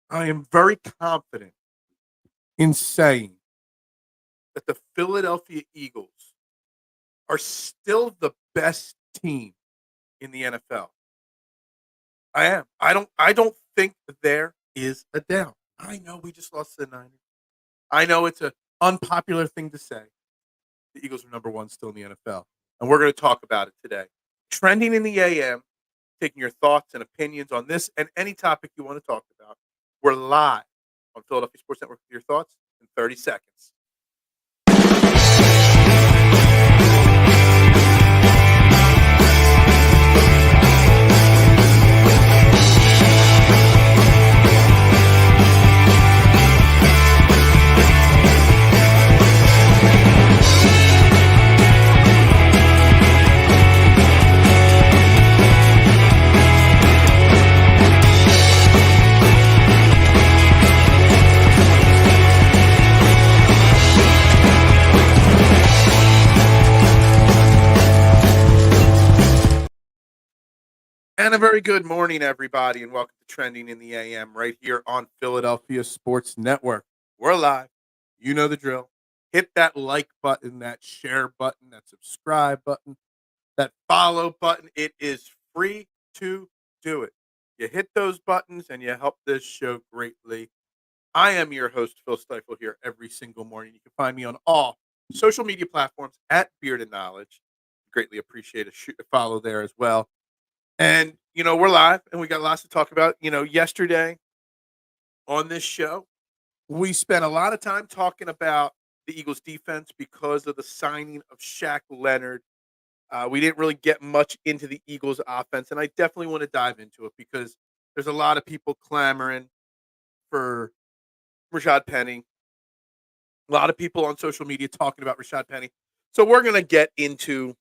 I am very confident in saying that the Philadelphia Eagles are still the best team in the NFL. I am. I don't think there is a doubt. I know we just lost to the Niners. I know it's an unpopular thing to say. The Eagles are number one still in the NFL. And we're going to talk about it today. Trending in the AM, taking your thoughts and opinions on this and any topic you want to talk about. We're live on Philadelphia Sports Network with your thoughts in 30 seconds. And a very good morning, everybody, and welcome to Trending in the AM right here on Philadelphia Sports Network. We're live. You know the drill. Hit that like button, that share button, that subscribe button, that follow button. It is free to do it. You hit those buttons and you help this show greatly. I am your host, Phil Stiefel, here every single morning. You can find me on all social media platforms at Beard and Knowledge. Greatly appreciate a follow there as well. And, we're live and we got lots to talk about. Yesterday on this show, we spent a lot of time talking about the Eagles defense because of the signing of Shaq Leonard. We didn't really get much into the Eagles offense, and I definitely want to dive into it because there's a lot of people clamoring for Rashad Penny. A lot of people on social media talking about Rashad Penny. So we're going to get into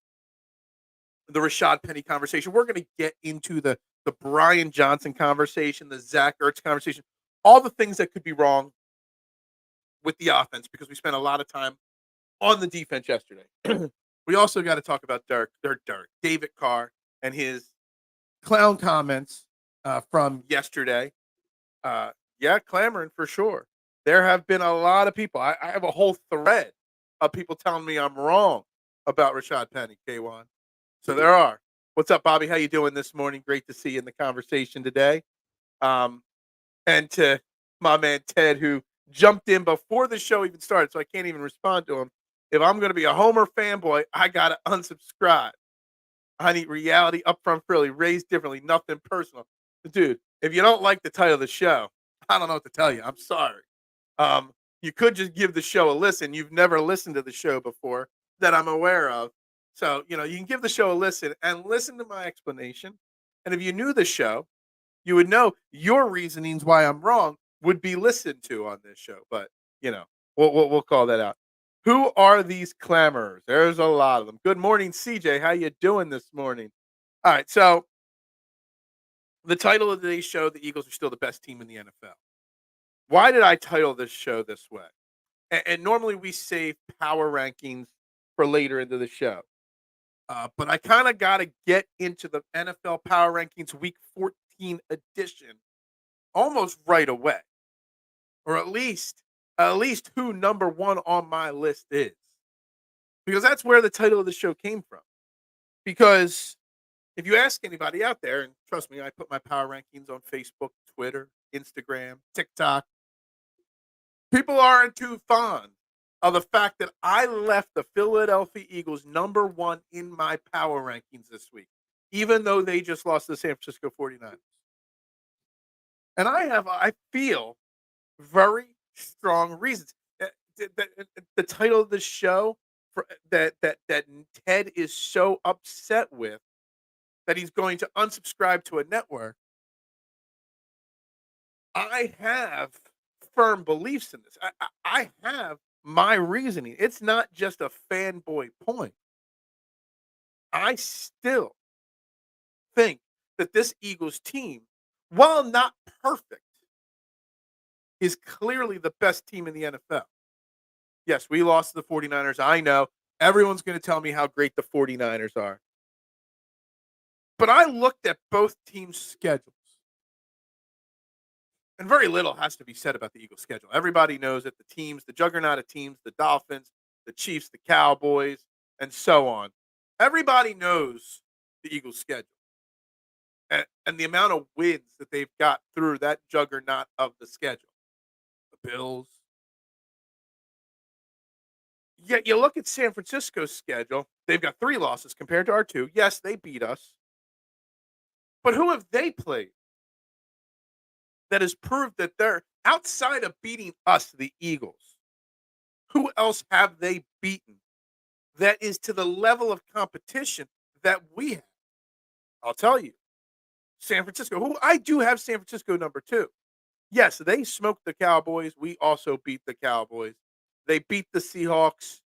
the Rashad Penny conversation. We're going to get into the Brian Johnson conversation, the Zach Ertz conversation, all the things that could be wrong with the offense because we spent a lot of time on the defense yesterday. We also got to talk about David Carr and his clown comments from yesterday. Clamoring for sure. There have been a lot of people. I have a whole thread of people telling me I'm wrong about Rashad Penny, K1. So there are. What's up, Bobby? How you doing this morning? Great to see you in the conversation today. And to my man Ted, who jumped in before the show even started, so I can't even respond to him. If I'm going to be a Homer fanboy, I got to unsubscribe. I need reality, upfront, Philly, raised differently, nothing personal. Dude, if you don't like the title of the show, I don't know what to tell you. I'm sorry. You could just give the show a listen. You've never listened to the show before that I'm aware of. So, you can give the show a listen and listen to my explanation. And if you knew the show, you would know your reasonings why I'm wrong would be listened to on this show. But, we'll call that out. Who are these clamorers? There's a lot of them. Good morning, CJ. How you doing this morning? All right, so the title of today's show, the Eagles are still the best team in the NFL. Why did I title this show this way? And normally we save power rankings for later into the show. But I kind of got to get into the NFL Power Rankings Week 14 edition almost right away, or at least who number one on my list is, because that's where the title of the show came from. Because if you ask anybody out there, and trust me, I put my power rankings on Facebook, Twitter, Instagram, TikTok, people aren't too fond of the fact that I left the Philadelphia Eagles number one in my power rankings this week, even though they just lost to the San Francisco 49ers. And I feel very strong reasons. The title of the show that Ted is so upset with that he's going to unsubscribe to a network. I have firm beliefs in this. I have my reasoning. It's not just a fanboy point. I still think that this Eagles team, while not perfect, is clearly the best team in the NFL. Yes, we lost to the 49ers. I know. Everyone's going to tell me how great the 49ers are. But I looked at both teams' schedules. And very little has to be said about the Eagles' schedule. Everybody knows that the teams, the juggernaut of teams, the Dolphins, the Chiefs, the Cowboys, and so on. Everybody knows the Eagles' schedule and the amount of wins that they've got through that juggernaut of the schedule. The Bills. Yet you look at San Francisco's schedule, they've got 3 losses compared to our 2. Yes, they beat us. But who have they played that has proved that they're outside of beating us, the Eagles? Who else have they beaten that is to the level of competition that we have? I'll tell you. San Francisco, who I do have San Francisco number 2. Yes, they smoked the Cowboys. We also beat the Cowboys. They beat the Seahawks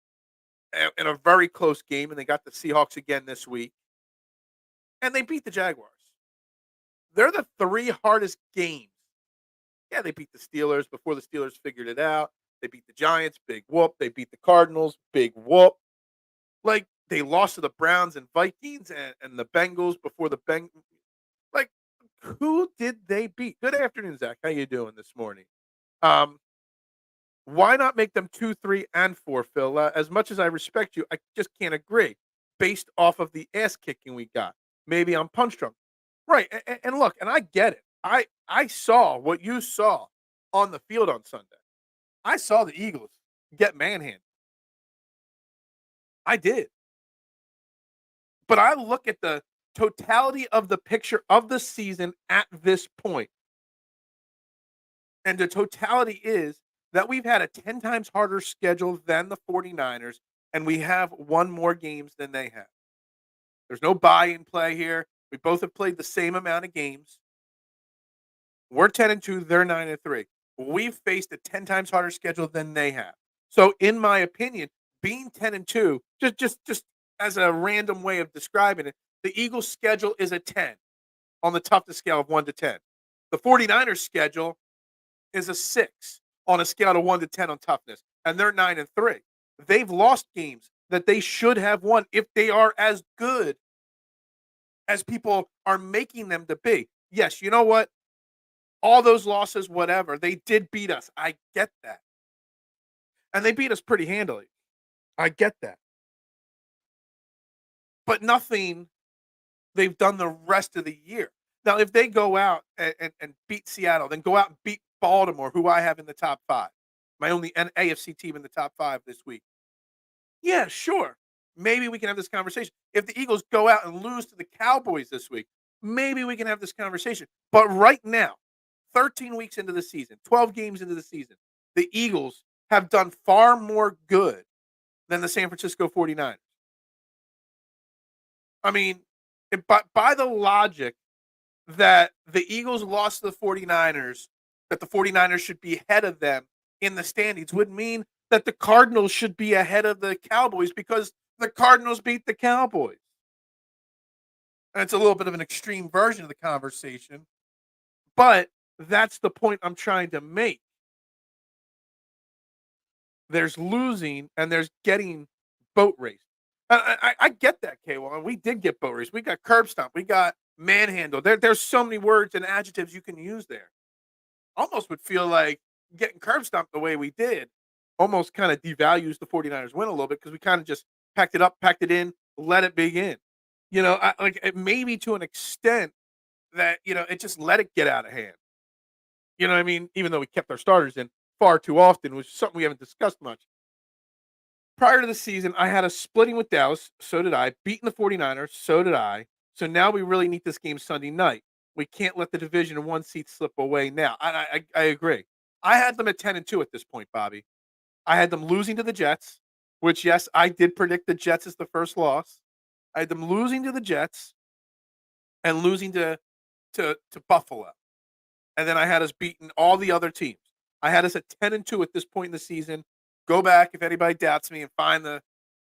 in a very close game, and they got the Seahawks again this week. And they beat the Jaguars. They're the 3 hardest games. Yeah, they beat the Steelers before the Steelers figured it out. They beat the Giants, big whoop. They beat the Cardinals, big whoop. Like, they lost to the Browns and Vikings and the Bengals before the Bengals. Like, who did they beat? Good afternoon, Zach. How you doing this morning? Um, why not make them 2, 3, and 4, Phil? As much as I respect you, I just can't agree based off of the ass kicking we got. Maybe I'm punch drunk. Right. And look, and I get it. I saw what you saw on the field on Sunday. I saw the Eagles get manhandled. I did. But I look at the totality of the picture of the season at this point. And the totality is that we've had a 10 times harder schedule than the 49ers, and we have won more games than they have. There's no buy-in play here. We both have played the same amount of games. We're 10-2, they're 9-3. We've faced a 10 times harder schedule than they have. So, in my opinion, being 10-2, just as a random way of describing it, the Eagles' schedule is a 10 on the toughness scale of 1 to 10. The 49ers' schedule is a 6 on a scale of 1 to 10 on toughness, and they're 9-3. They've lost games that they should have won if they are as good as people are making them to be. Yes, you know what? All those losses, whatever, they did beat us. I get that. And they beat us pretty handily. I get that. But nothing they've done the rest of the year. Now, if they go out and beat Seattle, then go out and beat Baltimore, who I have in the top 5, my only AFC team in the top 5 this week. Yeah, sure. Maybe we can have this conversation. If the Eagles go out and lose to the Cowboys this week, maybe we can have this conversation. But right now, 13 weeks into the season, 12 games into the season, the Eagles have done far more good than the San Francisco 49ers. I mean, by the logic that the Eagles lost to the 49ers, that the 49ers should be ahead of them in the standings would mean that the Cardinals should be ahead of the Cowboys because the Cardinals beat the Cowboys. And it's a little bit of an extreme version of the conversation, but that's the point I'm trying to make. There's losing and there's getting boat raced. I get that, K1. We did get boat raced. We got curb stomp. We got manhandled. There's so many words and adjectives you can use there. Almost would feel like getting curb stomped the way we did almost kind of devalues the 49ers win a little bit because we kind of just packed it up, packed it in, let it begin. Maybe to an extent that, it just let it get out of hand. You know what I mean? Even though we kept our starters in far too often, which is something we haven't discussed much. Prior to the season, I had a splitting with Dallas. So did I. Beating the 49ers. So did I. So now we really need this game Sunday night. We can't let the division 1 seat slip away now. I agree. I had them at 10-2 at this point, Bobby. I had them losing to the Jets, which, yes, I did predict the Jets as the first loss. I had them losing to the Jets and losing to Buffalo. And then I had us beating all the other teams. I had us at 10-2 at this point in the season. Go back if anybody doubts me and find the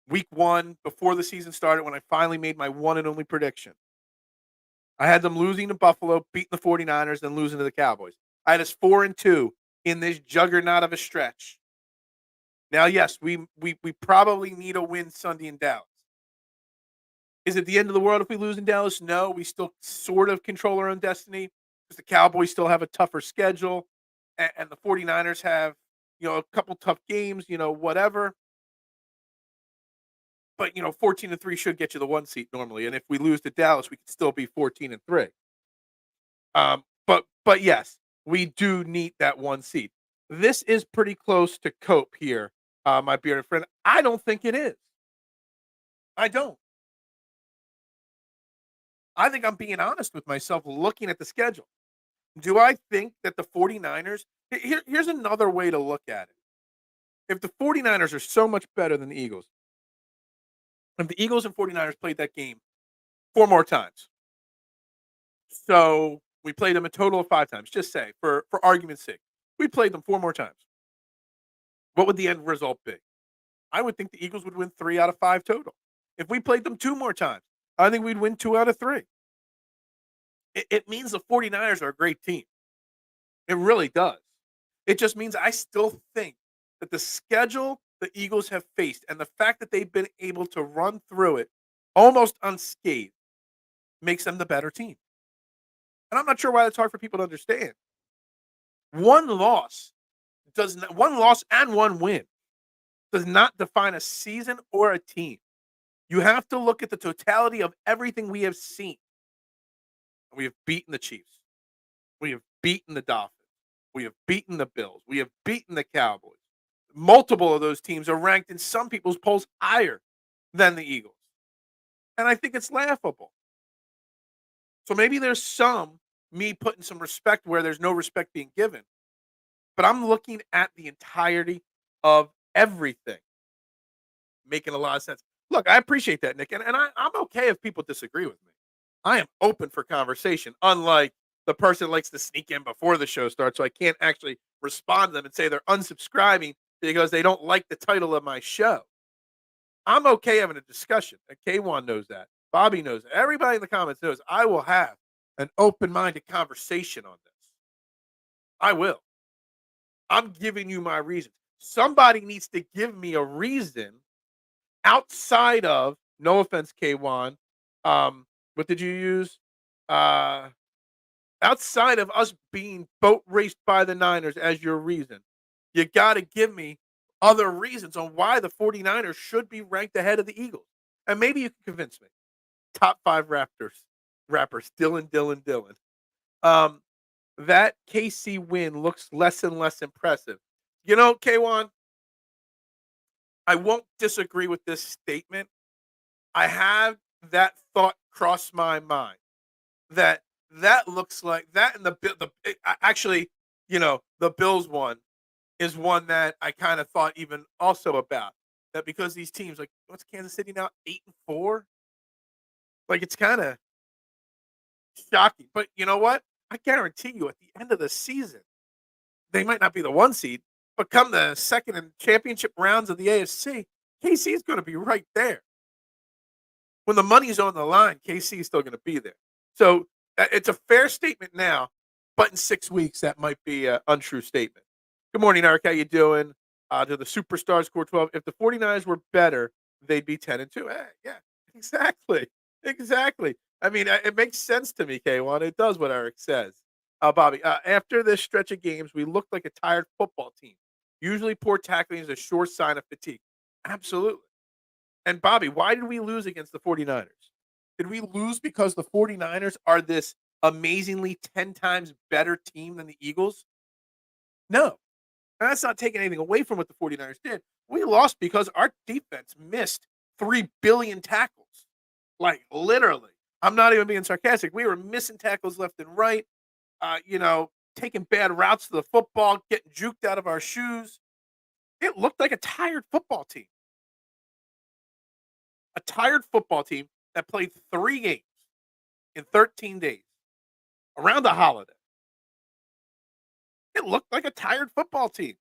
week 1 before the season started when I finally made my one and only prediction. I had them losing to Buffalo, beating the 49ers, then losing to the Cowboys. I had us 4-2 in this juggernaut of a stretch. Now, yes, we probably need a win Sunday in Dallas. Is it the end of the world if we lose in Dallas? No, we still sort of control our own destiny because the Cowboys still have a tougher schedule. and the 49ers have, a couple tough games, whatever. But 14-3 should get you the 1 seed normally. And if we lose to Dallas, we could still be 14-3. But yes, we do need that 1 seed. This is pretty close to cope here, my bearded friend. I don't think it is. I don't. I think I'm being honest with myself looking at the schedule. Do I think that the 49ers here's another way to look at it. If the 49ers are so much better than the Eagles, if the Eagles and 49ers played that game 4 more times, so we played them a total of 5 times, just say, for argument's sake, we played them 4 more times. What would the end result be? I would think the Eagles would win 3 out of 5 total. If we played them 2 more times, I think we'd win 2 out of 3. It means the 49ers are a great team. It really does. It just means I still think that the schedule the Eagles have faced and the fact that they've been able to run through it almost unscathed makes them the better team. And I'm not sure why that's hard for people to understand. One loss and 1 win does not define a season or a team. You have to look at the totality of everything we have seen. We have beaten the Chiefs. We have beaten the Dolphins. We have beaten the Bills. We have beaten the Cowboys. Multiple of those teams are ranked in some people's polls higher than the Eagles. And I think it's laughable. So maybe there's me putting some respect where there's no respect being given. But I'm looking at the entirety of everything, making a lot of sense. Look, I appreciate that, Nick. And I'm okay if people disagree with me. I am open for conversation, unlike the person likes to sneak in before the show starts, so I can't actually respond to them and say they're unsubscribing because they don't like the title of my show. I'm okay having a discussion. And K1 knows that. Bobby knows that. Everybody in the comments knows I will have an open-minded conversation on this. I will. I'm giving you my reasons. Somebody needs to give me a reason outside of, no offense, K1, what did you use? Outside of us being boat raced by the Niners as your reason, you got to give me other reasons on why the 49ers should be ranked ahead of the Eagles. And maybe you can convince me. Top 5 rappers, Dylan. That KC win looks less and less impressive. K1, I won't disagree with this statement. I have that thought cross my mind that looks like that, and actually, the Bills one is one that I kind of thought even also about that, because these teams, like, what's Kansas City now, 8-4? Like, it's kind of shocking. But you know what? I guarantee you, at the end of the season, they might not be the 1 seed, but come the second and championship rounds of the AFC, KC is going to be right there. When the money's on the line, KC is still going to be there. So it's a fair statement now, but in 6 weeks, that might be an untrue statement. Good morning, Eric. How you doing? To the Superstars score 12. If the 49ers were better, they'd be 10-2. Yeah, exactly. I mean, it makes sense to me, K1. It does what Eric says. Bobby, after this stretch of games, we looked like a tired football team. Usually poor tackling is a sure sign of fatigue. Absolutely. And Bobby, why did we lose against the 49ers? Did we lose because the 49ers are this amazingly 10 times better team than the Eagles? No. And that's not taking anything away from what the 49ers did. We lost because our defense missed 3 billion tackles. Like, literally. I'm not even being sarcastic. We were missing tackles left and right, taking bad routes to the football, getting juked out of our shoes. It looked like a tired football team. A tired football team that played 3 games in 13 days around the holiday. It looked like a tired football team.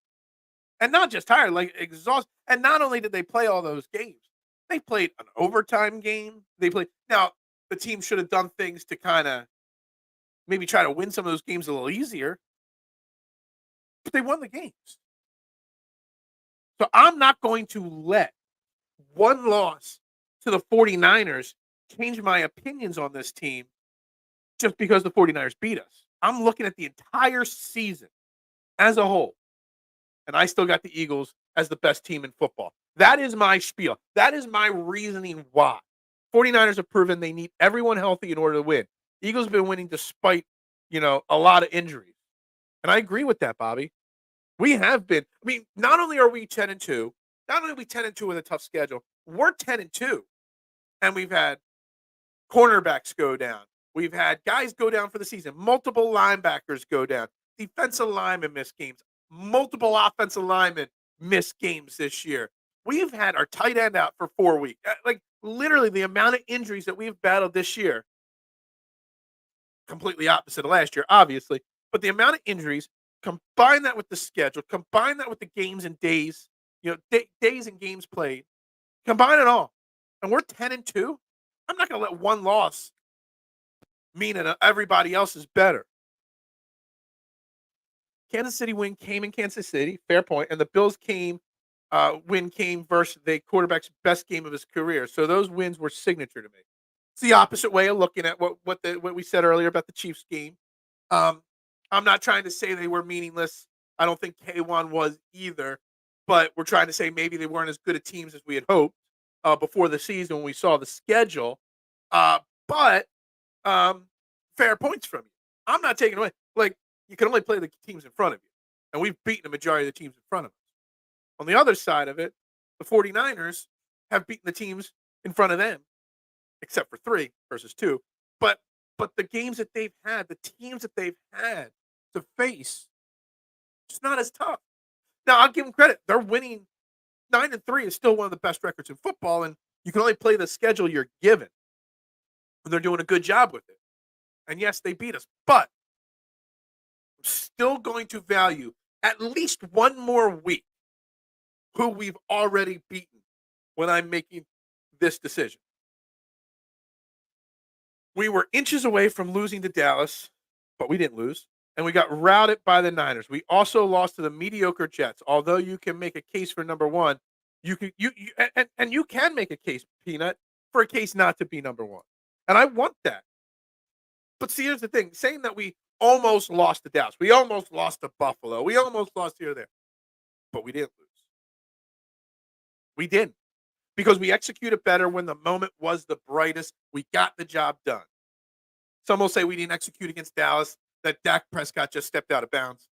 And not just tired, like exhausted. And not only did they play all those games, they played an overtime game. Now, the team should have done things to kind of maybe try to win some of those games a little easier. But they won the games. So I'm not going to let one loss to the 49ers change my opinions on this team just because the 49ers beat us. I'm looking at the entire season. as a whole, and I still got the Eagles as the best team in football. That is my spiel. That is my reasoning why. 49ers have proven they need everyone healthy in order to win. Eagles have been winning despite, a lot of injuries. And I agree with that, Bobby. We have been. I mean, not only are we 10-2, not only are we 10-2 with a tough schedule, we're 10-2. And we've had cornerbacks go down. We've had guys go down for the season. Multiple linebackers go down. Defensive linemen miss games. Multiple offensive linemen miss games this year. We've had our tight end out for 4 weeks. Like, literally, the amount of injuries that we've battled this year, completely opposite of last year, obviously, but the amount of injuries, combine that with the schedule, combine that with the games and days, days and games played, combine it all, and we're 10-2. I'm not going to let one loss mean that everybody else is better. Kansas City win came in Kansas City, fair point, and the Bills win came versus the quarterback's best game of his career. So those wins were signature to me. It's the opposite way of looking at what we said earlier about the Chiefs game. I'm not trying to say they were meaningless. I don't think K1 was either, but we're trying to say maybe they weren't as good at teams as we had hoped before the season when we saw the schedule. But fair points from you. I'm not taking away. Like, you can only play the teams in front of you, and we've beaten the majority of the teams in front of us. On the other side of it, the 49ers have beaten the teams in front of them, except for 3 versus 2. But the games that they've had, the teams that they've had to face, it's not as tough. Now, I'll give them credit. They're winning. 9-3 is still one of the best records in football, and you can only play the schedule you're given. And they're doing a good job with it. And yes, they beat us, but I'm still going to value at least one more week who we've already beaten when I'm making this decision. We were inches away from losing to Dallas, but we didn't lose. And we got routed by the Niners. We also lost to the mediocre Jets. Although you can make a case for number one, you can make a case, Peanut, for a case not to be number one. And I want that. But see, here's the thing. Saying that we almost lost to Dallas. We almost lost to Buffalo. We almost lost here or there. But we didn't lose. We didn't. Because we executed better when the moment was the brightest. We got the job done. Some will say we didn't execute against Dallas, that Dak Prescott just stepped out of bounds.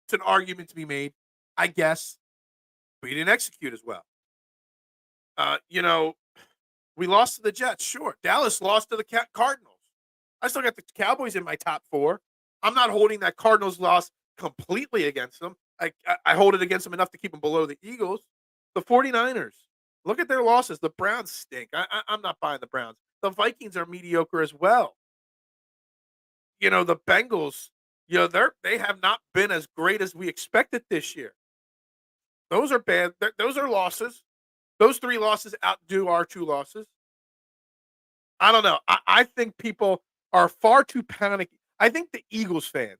It's an argument to be made, I guess. But we didn't execute as well. We lost to the Jets, sure. Dallas lost to the Cardinals. I still got the Cowboys in my top 4. I'm not holding that Cardinals loss completely against them. I hold it against them enough to keep them below the Eagles. The 49ers, look at their losses. The Browns stink. I'm not buying the Browns. The Vikings are mediocre as well. The Bengals, they have not been as great as we expected this year. Those are bad. Those are losses. Those 3 losses outdo our 2 losses. I don't know. I think people are far too panicky. I think the Eagles fans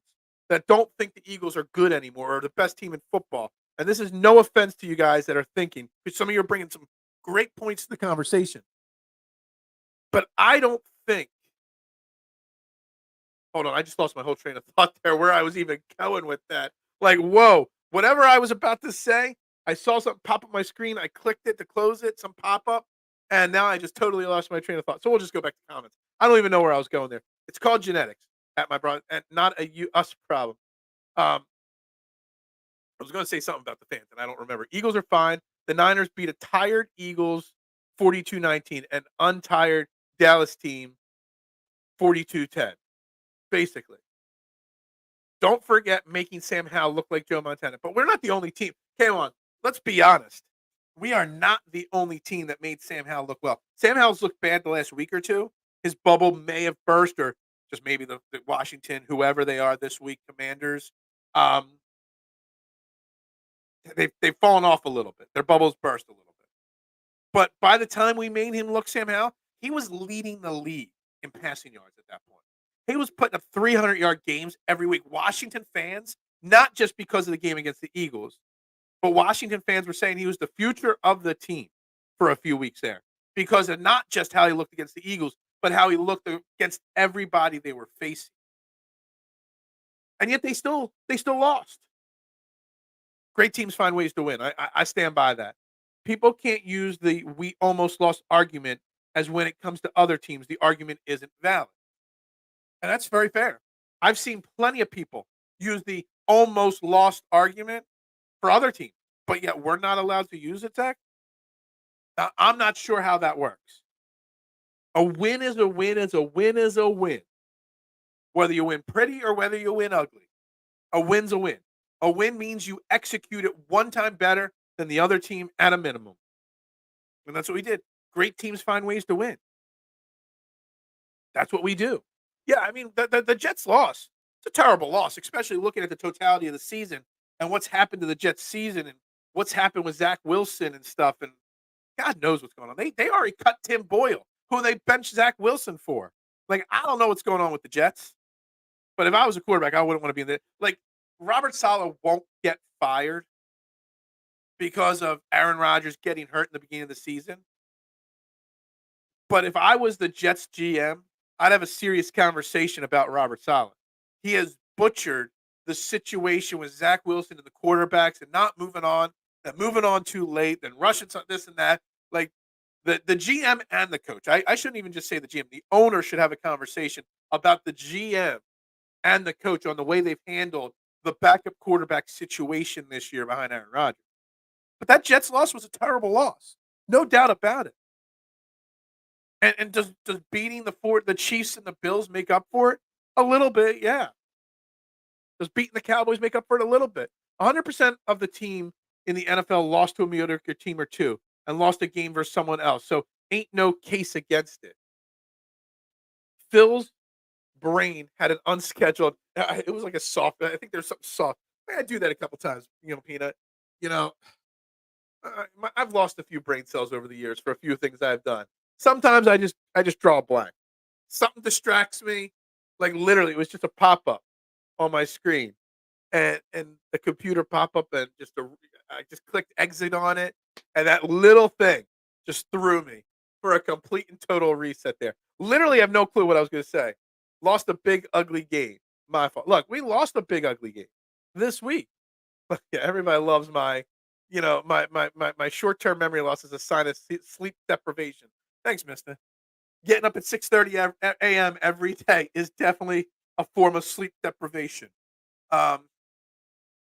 that don't think the Eagles are good anymore are the best team in football. And this is no offense to you guys that are thinking, because some of you are bringing some great points to the conversation. But I don't think. Hold on, I just lost my whole train of thought there where I was even going with that. Like, whoa, whatever I was about to say, I saw something pop up my screen. I clicked it to close it, some pop-up, and now I just totally lost my train of thought. So we'll just go back to comments. I don't even know where I was going there. It's called genetics at my brother, and not us problem. I was going to say something about the fans, and I don't remember. Eagles are fine. The Niners beat a tired Eagles 42-19, an untired Dallas team 42-10, basically. Don't forget making Sam Howell look like Joe Montana. But we're not the only team. Come on, let's be honest. We are not the only team that made Sam Howell look well. Sam Howell's looked bad the last week or two. His bubble may have burst, or just maybe the Washington, whoever they are this week, Commanders. They've fallen off a little bit. Their bubbles burst a little bit. But by the time we made him look Sam Howell, he was leading the league in passing yards at that point. He was putting up 300-yard games every week. Washington fans, not just because of the game against the Eagles, but Washington fans were saying he was the future of the team for a few weeks there because of not just how he looked against the Eagles, but how he looked against everybody they were facing. and yet they still lost. Great teams find ways to win. I stand by that. People can't use the "we almost lost" argument as when it comes to other teams, the argument isn't valid, and that's very fair. I've seen plenty of people use the "almost lost" argument for other teams, but yet we're not allowed to use it, Zach. I'm not sure how that works. A win is a win is a win is a win, whether you win pretty or whether you win ugly. A win's a win. A win means you execute it one time better than the other team at a minimum. And that's what we did. Great teams find ways to win. That's what we do. Yeah, I mean, the Jets loss. It's a terrible loss, especially looking at the totality of the season and what's happened to the Jets season and what's happened with Zach Wilson and stuff. And God knows what's going on. They already cut Tim Boyle, who they benched Zach Wilson for. Like, I don't know what's going on with the Jets. But if I was a quarterback, I wouldn't want to be in there. Like, Robert Saleh won't get fired because of Aaron Rodgers getting hurt in the beginning of the season. But if I was the Jets GM, I'd have a serious conversation about Robert Saleh. He has butchered the situation with Zach Wilson and the quarterbacks and not moving on, then moving on too late, then rushing this and that. Like, the GM and the coach. I shouldn't even just say the GM. The owner should have a conversation about the GM and the coach on the way they've handled the backup quarterback situation this year behind Aaron Rodgers. But that Jets loss was a terrible loss. No doubt about it. And does beating the Chiefs and the Bills make up for it? A little bit, yeah. Does beating the Cowboys make up for it? A little bit. 100% of the team in the NFL lost to a mediocre team or two and lost a game versus someone else. So ain't no case against it. Phil's brain had an unscheduled. It was like a soft. I think there's something soft. I do that a couple times. Peanut. You know, I've lost a few brain cells over the years for a few things I've done. Sometimes I just draw a blank. Something distracts me. Like literally, it was just a pop up on my screen, and the computer pop up, and I just clicked exit on it, and that little thing just threw me for a complete and total reset there. Literally, I have no clue what I was going to say. Lost a big ugly game. My fault. Look, we lost a big ugly game this week. Yeah, everybody loves my short-term memory loss is a sign of sleep deprivation. Thanks, mister. Getting up at 6:30 a.m. every day is definitely a form of sleep deprivation. Um,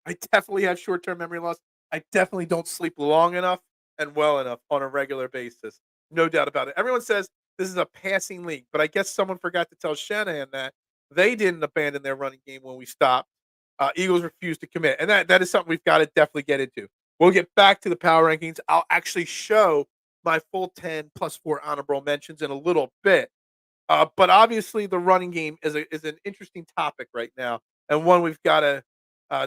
I definitely have short-term memory loss. I definitely don't sleep long enough and well enough on a regular basis. No doubt about it. Everyone says this is a passing league, but I guess someone forgot to tell Shanahan that they didn't abandon their running game when we stopped. Eagles refused to commit, and that is something we've got to definitely get into. We'll get back to the power rankings. I'll actually show my full 10 plus 4 honorable mentions in a little bit. But obviously, the running game is an interesting topic right now, and one we've got to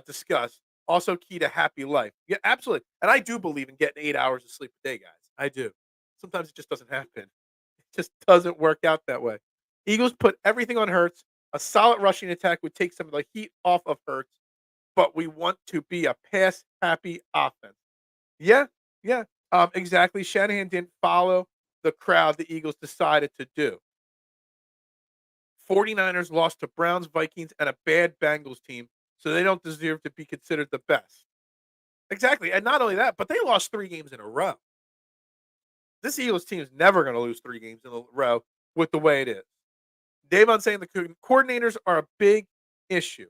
discuss. Also, key to happy life. Yeah, absolutely. And I do believe in getting 8 hours of sleep a day, guys. I do. Sometimes it just doesn't happen. It just doesn't work out that way. Eagles put everything on Hurts. A solid rushing attack would take some of the heat off of Hurts, but we want to be a pass happy offense. Yeah, yeah, exactly. Shanahan didn't follow the crowd the Eagles decided to do. 49ers lost to Browns, Vikings, and a bad Bengals team, so they don't deserve to be considered the best. Exactly. And not only that, but they lost 3 games in a row. This Eagles team is never going to lose 3 games in a row with the way it is. Davon saying the coordinators are a big issue.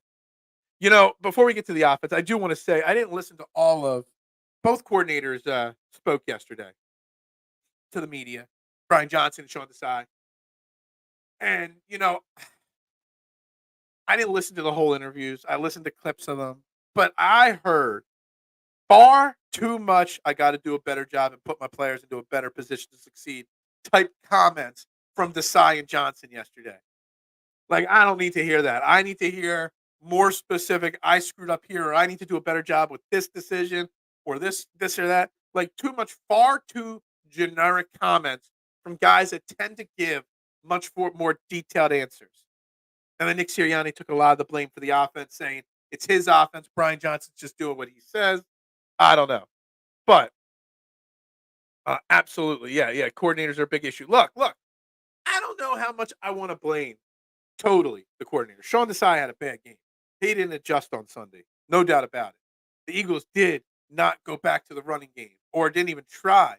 Before we get to the offense, I do want to say I didn't listen to all of both coordinators spoke yesterday to the media, Brian Johnson and Sean Desai. And, I didn't listen to the whole interviews. I listened to clips of them, but I heard far too much. I got to do a better job and put my players into a better position to succeed type comments from Desai and Johnson yesterday. Like, I don't need to hear that. I need to hear more specific. I screwed up here, or I need to do a better job with this decision, or this or that. Like, far too generic comments from guys that tend to give much more detailed answers. And then Nick Sirianni took a lot of the blame for the offense, saying it's his offense. Brian Johnson's just doing what he says. I don't know. But absolutely, yeah. Coordinators are a big issue. Look. I don't know how much I want to blame totally the coordinator. Sean Desai had a bad game. He didn't adjust on Sunday. No doubt about it. The Eagles did not go back to the running game or didn't even try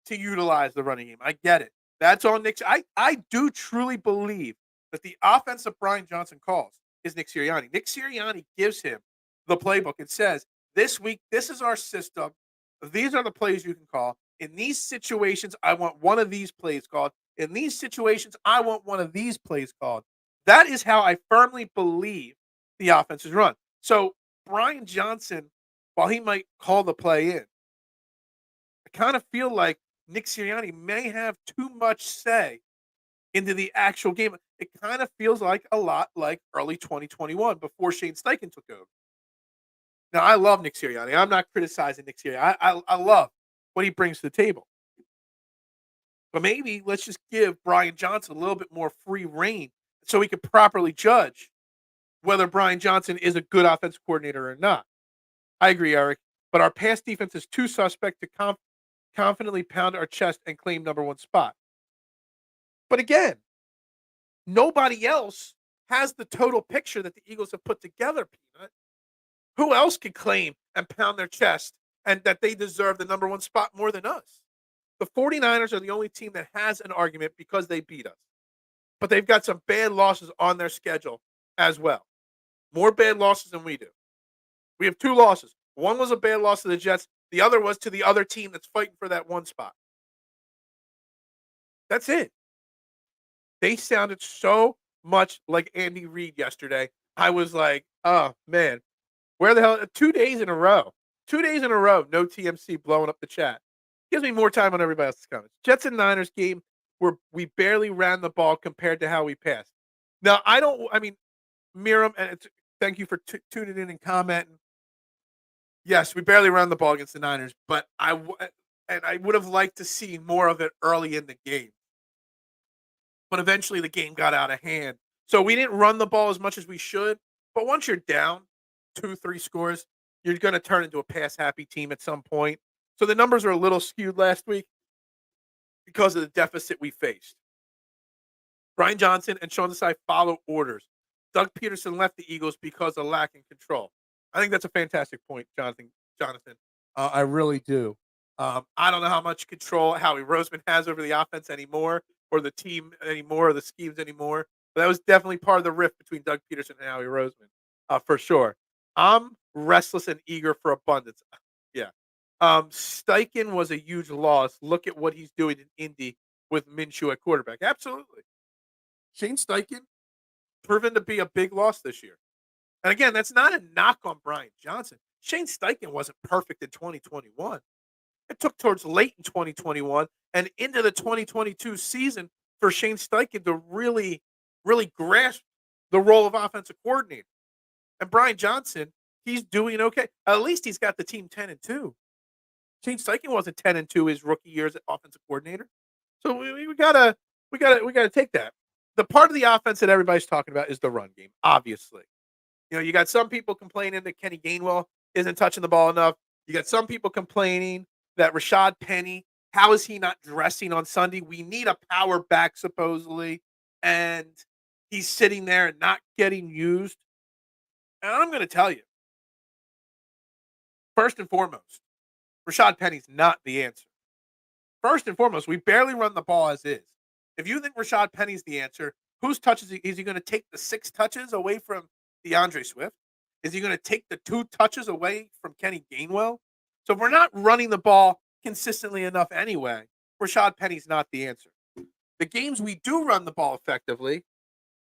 to utilize the running game. I get it. That's on Nick. I do truly believe that the offense that Brian Johnson calls is Nick Sirianni. Nick Sirianni gives him the playbook and says, this week, this is our system. These are the plays you can call. In these situations, I want one of these plays called. In these situations, I want one of these plays called. That is how I firmly believe the offense is run. So Brian Johnson, while he might call the play in, I kind of feel like Nick Sirianni may have too much say into the actual game. It kind of feels like a lot like early 2021 before Shane Steichen took over. Now, I love Nick Sirianni. I'm not criticizing Nick Sirianni. I love what he brings to the table. But maybe let's just give Brian Johnson a little bit more free reign so he can properly judge whether Brian Johnson is a good offensive coordinator or not. I agree, Eric. But our pass defense is too suspect to confidently pound our chest and claim number one spot. But again, nobody else has the total picture that the Eagles have put together, Peanut. Who else could claim and pound their chest and that they deserve the number one spot more than us? The 49ers are the only team that has an argument because they beat us. But they've got some bad losses on their schedule as well. More bad losses than we do. We have 2 losses. One was a bad loss to the Jets. The other was to the other team that's fighting for that one spot. That's it. They sounded so much like Andy Reid yesterday. I was like, oh, man. Where the hell? 2 days in a row. 2 days in a row. No TMC blowing up the chat. Gives me more time on everybody else's comments. Jets and Niners game where we barely ran the ball compared to how we passed. Now, Miriam, and thank you for tuning in and commenting. Yes, we barely ran the ball against the Niners, but I would have liked to see more of it early in the game. But eventually the game got out of hand. So we didn't run the ball as much as we should. But once you're down 2-3 scores, you're going to turn into a pass-happy team at some point. So the numbers are a little skewed last week because of the deficit we faced. Brian Johnson and Sean Desai follow orders. Doug Peterson left the Eagles because of lack in control. I think that's a fantastic point, Jonathan. I really do. I don't know how much control Howie Roseman has over the offense anymore, or the team anymore, or the schemes anymore. But that was definitely part of the rift between Doug Peterson and Howie Roseman, for sure. I'm restless and eager for abundance. Yeah. Steichen was a huge loss. Look at what he's doing in Indy with Minshew at quarterback. Absolutely. Shane Steichen proven to be a big loss this year. And again, that's not a knock on Brian Johnson. Shane Steichen wasn't perfect in 2021. It took towards late in 2021 and into the 2022 season for Shane Steichen to really, really grasp the role of offensive coordinator. And Brian Johnson, he's doing okay. At least he's got the team 10-2. Shane Steichen wasn't 10-2 his rookie years as offensive coordinator. So we gotta take that. The part of the offense that everybody's talking about is the run game, obviously. You know, you got some people complaining that Kenny Gainwell isn't touching the ball enough. You got some people complaining that Rashad Penny, how is he not dressing on Sunday? We need a power back, supposedly, and he's sitting there and not getting used. And I'm going to tell you, first and foremost, Rashad Penny's not the answer. First and foremost, we barely run the ball as is. If you think Rashad Penny's the answer, whose touches is he going to take the 6 touches away from DeAndre Swift? Is he going to take the 2 touches away from Kenny Gainwell? So if we're not running the ball consistently enough anyway, Rashad Penny's not the answer. The games we do run the ball effectively,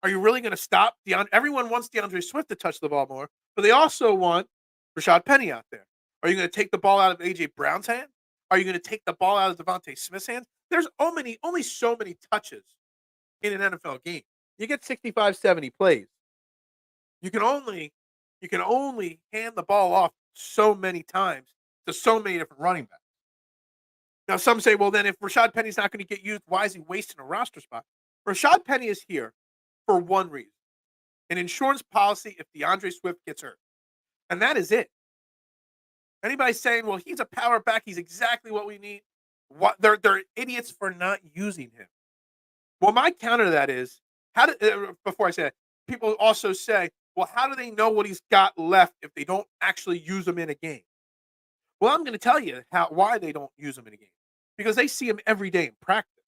are you really going to stop everyone wants DeAndre Swift to touch the ball more, but they also want Rashad Penny out there. Are you going to take the ball out of A.J. Brown's hand? Are you going to take the ball out of Devontae Smith's hands? There's only so many touches in an NFL game. You get 65, 70 plays. You can only hand the ball off so many times to so many different running backs. Now, some say, well, then if Rashad Penny's not going to get used, why is he wasting a roster spot? Rashad Penny is here for one reason: an insurance policy if DeAndre Swift gets hurt. And that is it. Anybody saying, well, he's a power back, he's exactly what we need, they're idiots for not using him. Well, my counter to that is, before I say that, people also say, Well, how do they know what he's got left if they don't actually use him in a game? Well, I'm going to tell you why they don't use him in a game. Because they see him every day in practice.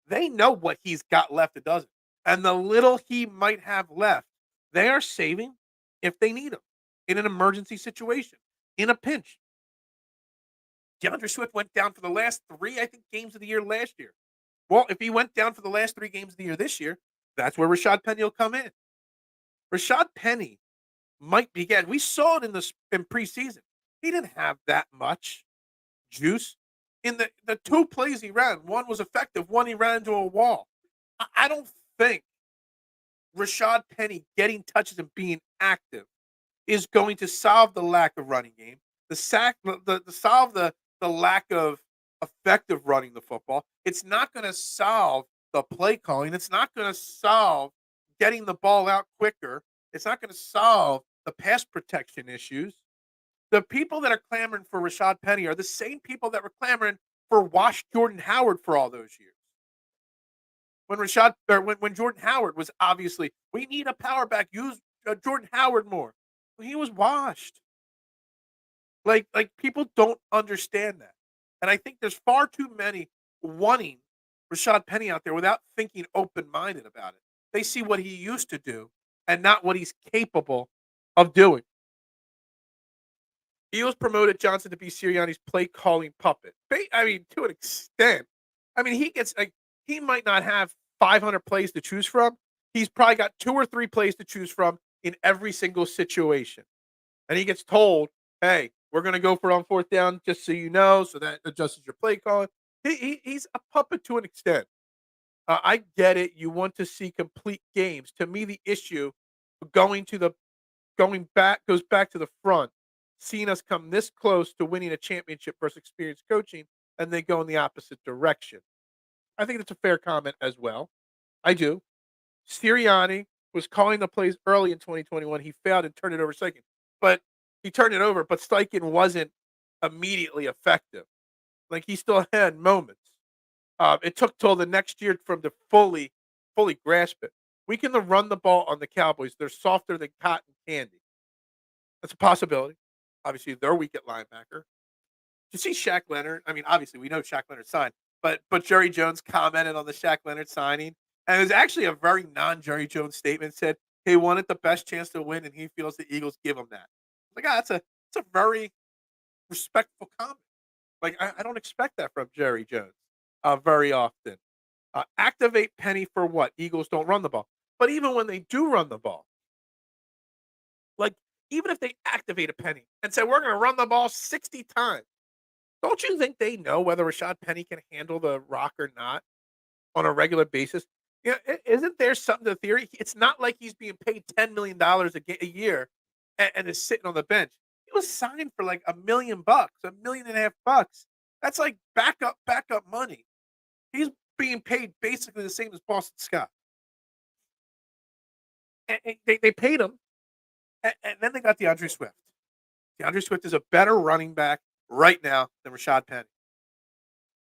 They know what he's got left and doesn't. And the little he might have left, they are saving if they need him in an emergency situation, in a pinch. DeAndre Swift went down for the last 3, I think, games of the year last year. Well, if he went down for the last 3 games of the year this year, that's where Rashad Penny will come in. Rashad Penny might be again. We saw it in preseason. He didn't have that much juice in the 2 plays he ran. One was effective. One he ran into a wall. I don't think Rashad Penny getting touches and being active is going to solve the lack of running game, solve the lack of effective running the football. It's not going to solve the play calling. It's not going to solve getting the ball out quicker. It's not going to solve the pass protection issues. The people that are clamoring for Rashad Penny are the same people that were clamoring for Wash Jordan Howard for all those years. When Jordan Howard was obviously, we need a power back, use Jordan Howard more. He was washed. Like people don't understand that. And I think there's far too many wanting Rashad Penny out there without thinking open-minded about it. They see what he used to do and not what he's capable of doing. Eagles promoted Johnson to be Sirianni's play-calling puppet. I mean, to an extent. I mean, he might not have 500 plays to choose from. He's probably got 2 or 3 plays to choose from in every single situation. And he gets told, hey, we're going to go for on 4th down, just so you know, so that adjusts your play calling. He's a puppet to an extent. I get it. You want to see complete games. To me, the issue going back goes back to the front, seeing us come this close to winning a championship versus experienced coaching, and they go in the opposite direction. I think that's a fair comment as well. I do. Sirianni was calling the plays early in 2021. He failed and turned it over second. But he turned it over, but Steichen wasn't immediately effective. Like, he still had moments. It took till the next year for him to fully grasp it. We can run the ball on the Cowboys. They're softer than cotton candy. That's a possibility. Obviously, they're weak at linebacker. You see Shaq Leonard? I mean, obviously, we know Shaq Leonard signed, but Jerry Jones commented on the Shaq Leonard signing, and it was actually a very non-Jerry Jones statement. Said he wanted the best chance to win, and he feels the Eagles give him that. Like, that's a very respectful comment. Like, I don't expect that from Jerry Jones very often. Activate Penny for what? Eagles don't run the ball. But even when they do run the ball, like, even if they activate a Penny and say, we're going to run the ball 60 times, don't you think they know whether Rashad Penny can handle the rock or not on a regular basis? You know, isn't there something to the theory? It's not like he's being paid $10 million a year and is sitting on the bench. He was signed for like $1 million, $1.5 million. That's like backup money. He's being paid basically the same as Boston Scott. And they paid him, and then they got DeAndre Swift. DeAndre Swift is a better running back right now than Rashad Penny.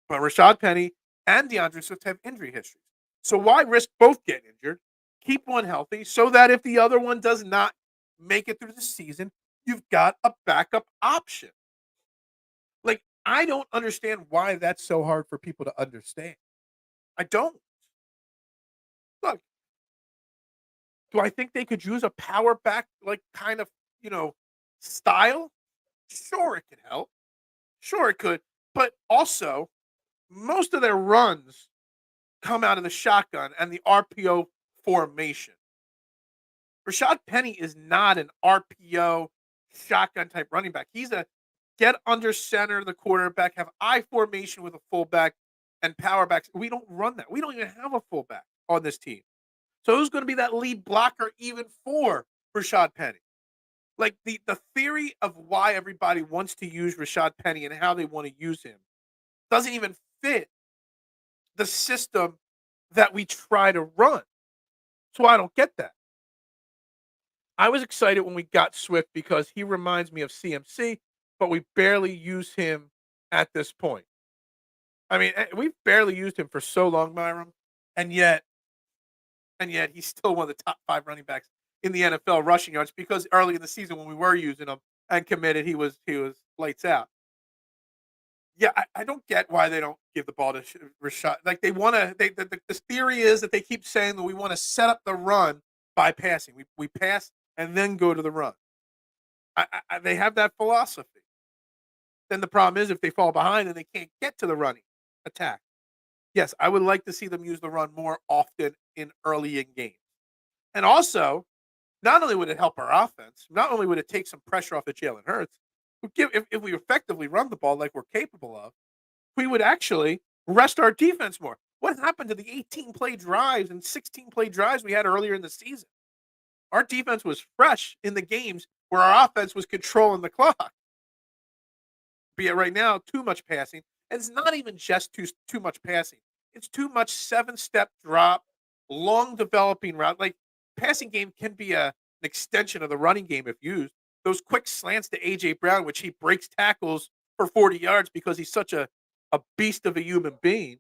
But Rashad Penny and DeAndre Swift have injury histories. So why risk both getting injured? Keep one healthy so that if the other one does not make it through the season, you've got a backup option. Like, I don't understand why that's so hard for people to understand. I don't. Look, do I think they could use a power back, like, kind of, style? Sure, it could help. Sure, it could. But also, most of their runs come out of the shotgun and the RPO formation. Rashad Penny is not an RPO shotgun type running back. He's a get under center the quarterback, have I formation with a fullback and power backs. We don't run that. We don't even have a fullback on this team. So who's going to be that lead blocker even for Rashad Penny? Like, the theory of why everybody wants to use Rashad Penny and how they want to use him doesn't even fit the system that we try to run. So I don't get that. I was excited when we got Swift because he reminds me of CMC, but we barely use him at this point. I mean, we've barely used him for so long, Myram, and yet he's still one of the top 5 running backs in the NFL rushing yards because early in the season when we were using him and committed, he was lights out. Yeah, I don't get why they don't give the ball to Rashad. Like they want to. The theory is that they keep saying that we want to set up the run by passing. We pass and then go to the run. They have that philosophy. Then the problem is if they fall behind and they can't get to the running attack. Yes, I would like to see them use the run more often in early in games. And also, not only would it help our offense, not only would it take some pressure off of Jalen Hurts, if we effectively run the ball like we're capable of, we would actually rest our defense more. What happened to the 18 play drives and 16 play drives we had earlier in the season? Our defense was fresh in the games where our offense was controlling the clock. Be it right now, too much passing. And it's not even just too much passing. It's too much 7-step drop, long developing route. Like passing game can be an extension of the running game if used. Those quick slants to AJ Brown, which he breaks tackles for 40 yards because he's such a beast of a human being.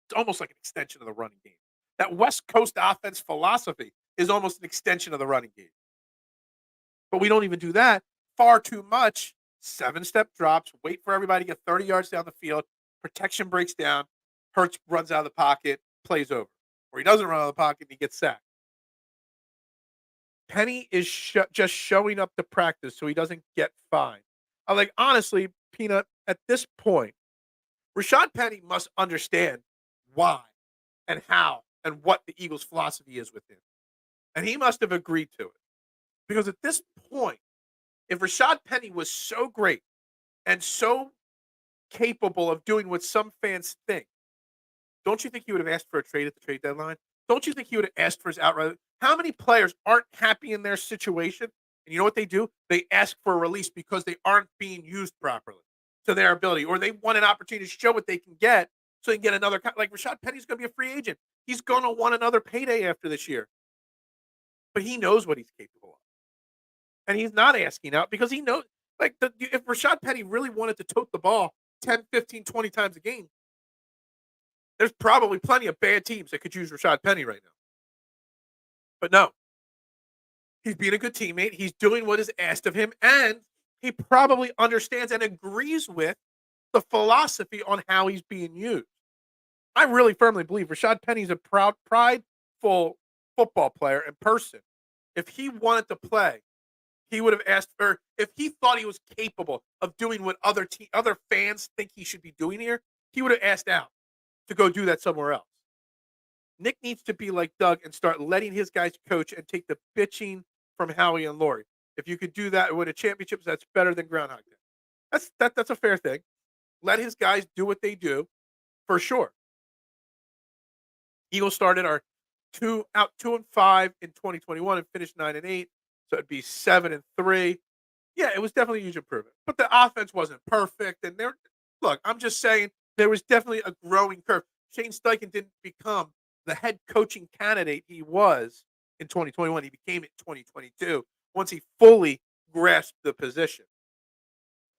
It's almost like an extension of the running game. That West Coast offense philosophy is almost an extension of the running game. But we don't even do that. Far too much. 7-step drops, wait for everybody to get 30 yards down the field, protection breaks down, Hurts runs out of the pocket, plays over. Or he doesn't run out of the pocket and he gets sacked. Penny is just showing up to practice so he doesn't get fined. I'm like, honestly, Peanut, at this point, Rashad Penny must understand why and how and what the Eagles' philosophy is with him. And he must have agreed to it. Because at this point, if Rashad Penny was so great and so capable of doing what some fans think, don't you think he would have asked for a trade at the trade deadline? Don't you think he would have asked for his outright? How many players aren't happy in their situation? And you know what they do? They ask for a release because they aren't being used properly to their ability, or they want an opportunity to show what they can get so they can get another. Like Rashad Penny's going to be a free agent. He's going to want another payday after this year. But he knows what he's capable of. And he's not asking out because he knows, like, if Rashad Penny really wanted to tote the ball 10, 15, 20 times a game, there's probably plenty of bad teams that could use Rashad Penny right now. But no, he's being a good teammate. He's doing what is asked of him, and he probably understands and agrees with the philosophy on how he's being used. I really firmly believe Rashad Penny's a prideful football player and person. If he wanted to play, he would have asked, or if he thought he was capable of doing what other fans think he should be doing here, he would have asked out to go do that somewhere else. Nick needs to be like Doug and start letting his guys coach and take the bitching from Howie and Laurie. If you could do that and win a championship, that's better than Groundhog Day. That's a fair thing. Let his guys do what they do, for sure. Eagles started our 2-5 in 2021 and finished 9-8. So it'd be 7-3. Yeah, it was definitely a huge improvement. But the offense wasn't perfect. And look, I'm just saying there was definitely a growing curve. Shane Steichen didn't become the head coaching candidate he was in 2021. He became it in 2022 once he fully grasped the position.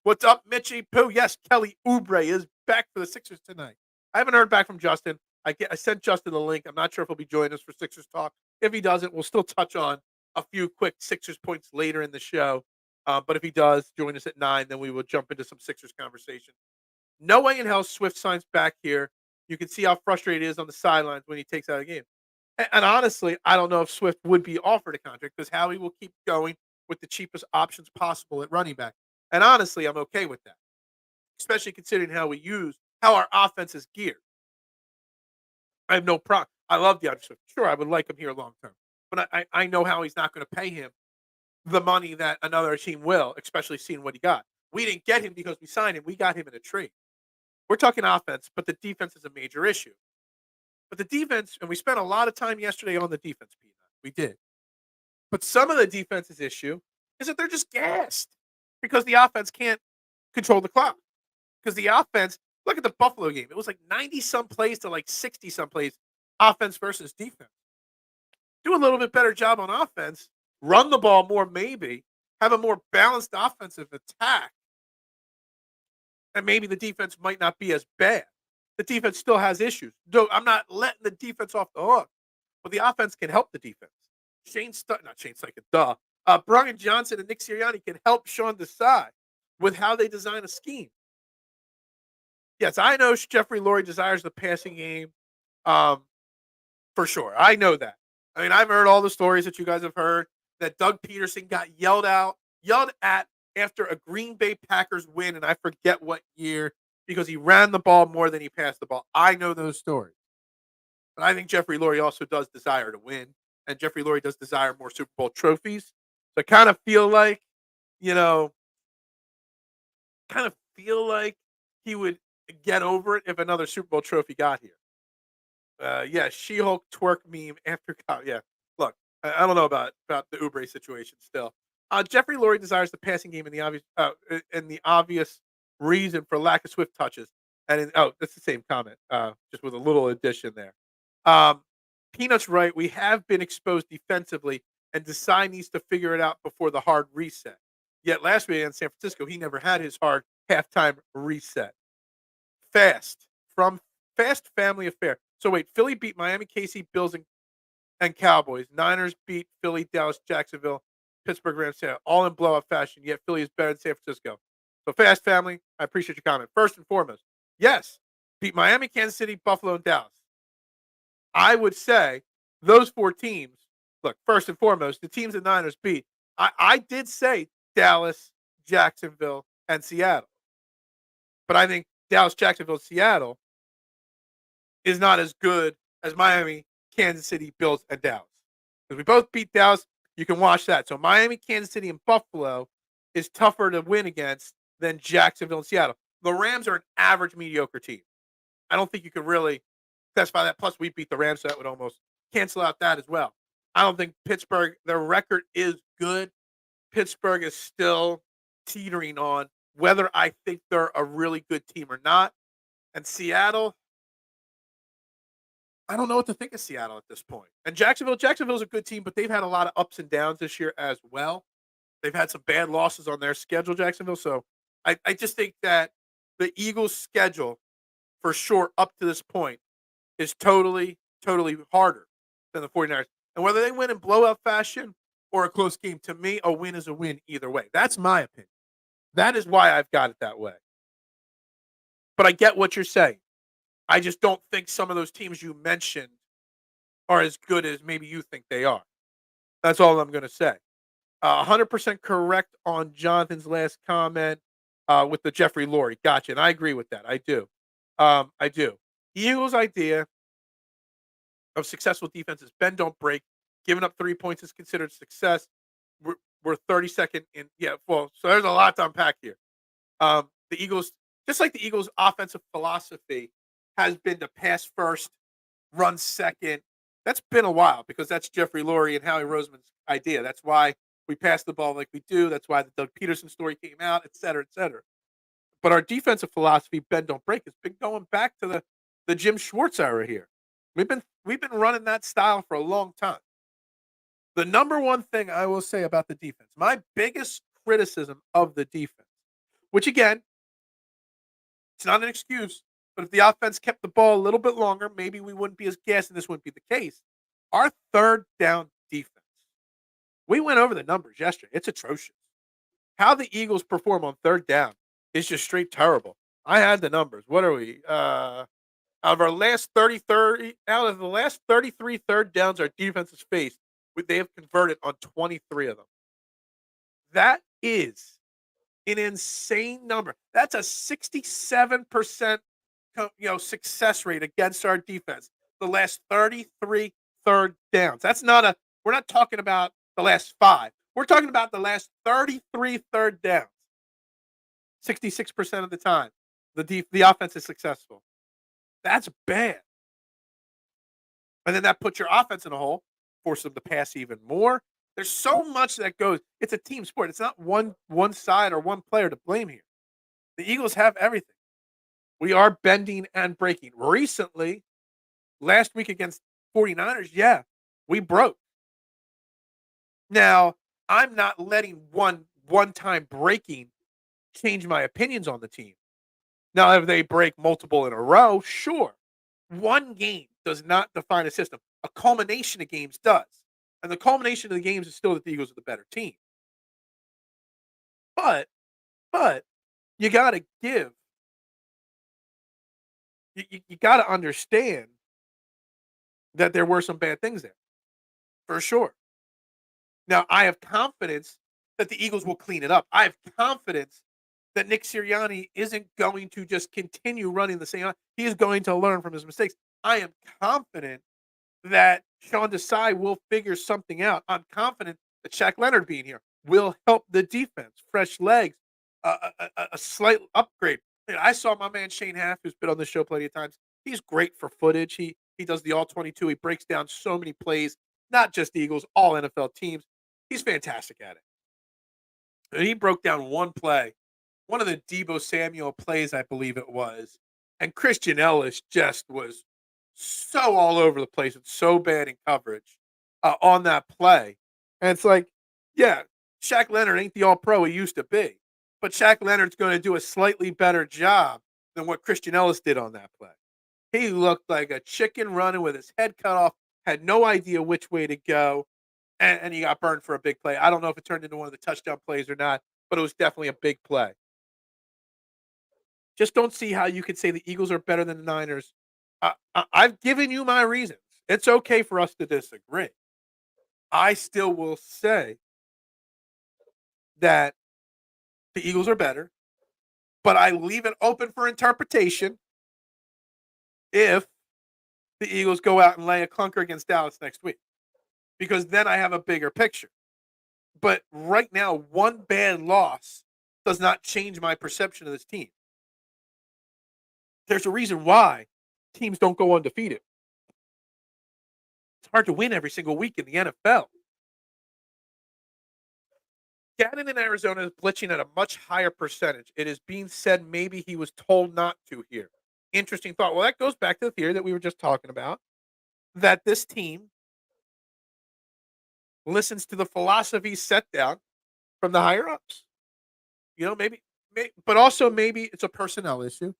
What's up, Mitchie Pooh? Yes, Kelly Oubre is back for the Sixers tonight. I haven't heard back from Justin. I sent Justin the link. I'm not sure if he'll be joining us for Sixers Talk. If he doesn't, we'll still touch on a few quick Sixers points later in the show. But if he does join us at 9, then we will jump into some Sixers conversation. No way in hell Swift signs back here. You can see how frustrated he is on the sidelines when he takes out a game. And honestly, I don't know if Swift would be offered a contract because Howie will keep going with the cheapest options possible at running back. And honestly, I'm okay with that, especially considering how our offense is geared. I have no problem. I love DeAndre Swift. Sure, I would like him here long term. But I know how he's not going to pay him the money that another team will, especially seeing what he got. We didn't get him because we signed him. We got him in a trade. We're talking offense, but the defense is a major issue. But the defense, and we spent a lot of time yesterday on the defense, Peanut. We did. But some of the defense's issue is that they're just gassed because the offense can't control the clock. Because the offense, look at the Buffalo game. It was like 90-some plays to like 60-some plays, offense versus defense. Do a little bit better job on offense, run the ball more maybe, have a more balanced offensive attack, and maybe the defense might not be as bad. The defense still has issues. I'm not letting the defense off the hook, but the offense can help the defense. not Shane Steichen, duh. Brian Johnson and Nick Sirianni can help Sean Desai with how they design a scheme. Yes, I know Jeffrey Lurie desires the passing game, for sure. I know that. I mean, I've heard all the stories that you guys have heard that Doug Peterson got yelled at after a Green Bay Packers win, and I forget what year, because he ran the ball more than he passed the ball. I know those stories. But I think Jeffrey Lurie also does desire to win, and Jeffrey Lurie does desire more Super Bowl trophies. So I kind of feel like, you know, he would get over it if another Super Bowl trophy got here. Yeah, She-Hulk twerk meme after yeah. Look, I don't know about the Oubre situation still. Jeffrey Lurie desires the passing game in the obvious reason for lack of swift touches. That's the same comment, just with a little addition there. Peanut's right. We have been exposed defensively, and Desai needs to figure it out before the hard reset. Yet last week in San Francisco, he never had his hard halftime reset. Fast family affair. So wait, Philly beat Miami, KC, Bills, and Cowboys. Niners beat Philly, Dallas, Jacksonville, Pittsburgh, Rams, all in blowout fashion. Yet Philly is better than San Francisco. So fast family, I appreciate your comment. First and foremost, yes, beat Miami, Kansas City, Buffalo, and Dallas. I would say those 4 teams. Look, first and foremost, the teams the Niners beat. I did say Dallas, Jacksonville, and Seattle, but I think Dallas, Jacksonville, Seattle is not as good as Miami, Kansas City, Bills, and Dallas. Because we both beat Dallas, you can watch that. So Miami, Kansas City, and Buffalo is tougher to win against than Jacksonville and Seattle. The Rams are an average, mediocre team. I don't think you could really specify that. Plus, we beat the Rams, so that would almost cancel out that as well. I don't think Pittsburgh, their record is good. Pittsburgh is still teetering on whether I think they're a really good team or not. And Seattle, I don't know what to think of Seattle at this point. And Jacksonville's a good team, but they've had a lot of ups and downs this year as well. They've had some bad losses on their schedule, Jacksonville. So I just think that the Eagles' schedule, for sure, up to this point, is totally harder than the 49ers. And whether they win in blowout fashion or a close game, to me, a win is a win either way. That's my opinion. That is why I've got it that way. But I get what you're saying. I just don't think some of those teams you mentioned are as good as maybe you think they are. That's all I'm going to say. 100% correct on Jonathan's last comment with the Jeffrey Lurie. Gotcha. And I agree with that. I do. I do. Eagles' idea of successful defense is bend, don't break. Giving up 3 points is considered success. We're 32nd in. Yeah, well, so there's a lot to unpack here. The Eagles, just like the Eagles' offensive philosophy has been to pass first, run second. That's been a while because that's Jeffrey Lurie and Howie Roseman's idea. That's why we pass the ball like we do. That's why the Doug Peterson story came out, et cetera, et cetera. But our defensive philosophy, bend, don't break, has been going back to the Jim Schwartz era here. We've been running that style for a long time. The number one thing I will say about the defense, my biggest criticism of the defense, which again, it's not an excuse, but if the offense kept the ball a little bit longer, maybe we wouldn't be as gassed and this wouldn't be the case. Our third down defense. We went over the numbers yesterday. It's atrocious. How the Eagles perform on third down is just straight terrible. I had the numbers. What are we? Out of the last 33 third downs our defense has faced, they have converted on 23 of them. That is an insane number. That's a 67% success rate against our defense. The last 33 third downs. We're not talking about the last 5. We're talking about the last 33 third downs. 66% of the time, the offense is successful. That's bad. And then that puts your offense in a hole, force them to pass even more. There's so much that goes. It's a team sport. It's not one side or one player to blame here. The Eagles have everything. We are bending and breaking. Recently, last week against 49ers, yeah, we broke. Now, I'm not letting one-time breaking change my opinions on the team. Now, if they break multiple in a row, sure. One game does not define a system. A culmination of games does. And the culmination of the games is still that the Eagles are the better team. But but you gotta give you gotta understand that there were some bad things there, for sure. Now, I have confidence that the Eagles will clean it up. I have confidence that Nick Sirianni isn't going to just continue running the same. He is going to learn from his mistakes. I am confident that Sean Desai will figure something out. I'm confident that Shaq Leonard being here will help the defense. Fresh legs, a slight upgrade. I saw my man Shane Half, who's been on the show plenty of times. He's great for footage. He does the all 22. He breaks down so many plays, not just the Eagles, all NFL teams. He's fantastic at it. And he broke down one play, one of the Deebo Samuel plays, I believe it was. And Christian Ellis just was so all over the place and so bad in coverage on that play. And it's like, yeah, Shaq Leonard ain't the all pro he used to be, but Shaq Leonard's going to do a slightly better job than what Christian Ellis did on that play. He looked like a chicken running with his head cut off, had no idea which way to go, and he got burned for a big play. I don't know if it turned into one of the touchdown plays or not, but it was definitely a big play. Just don't see how you could say the Eagles are better than the Niners. I've given you my reasons. It's okay for us to disagree. I still will say that the Eagles are better, but I leave it open for interpretation if the Eagles go out and lay a clunker against Dallas next week, because then I have a bigger picture. But right now, one bad loss does not change my perception of this team. There's a reason why teams don't go undefeated. It's hard to win every single week in the NFL. Gannon in Arizona is blitzing at a much higher percentage. It is being said maybe he was told not to here. Interesting thought. Well, that goes back to the theory that we were just talking about, that this team listens to the philosophy set down from the higher ups. But also maybe it's a personnel issue.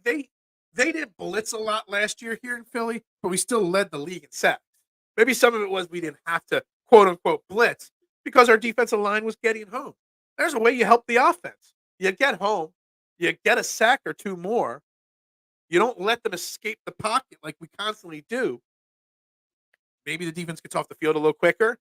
They didn't blitz a lot last year here in Philly, but we still led the league in sacks. Maybe some of it was we didn't have to quote unquote blitz because our defensive line was getting home. There's a way you help the offense. You get home, you get a sack or two more. You don't let them escape the pocket like we constantly do. Maybe the defense gets off the field a little quicker.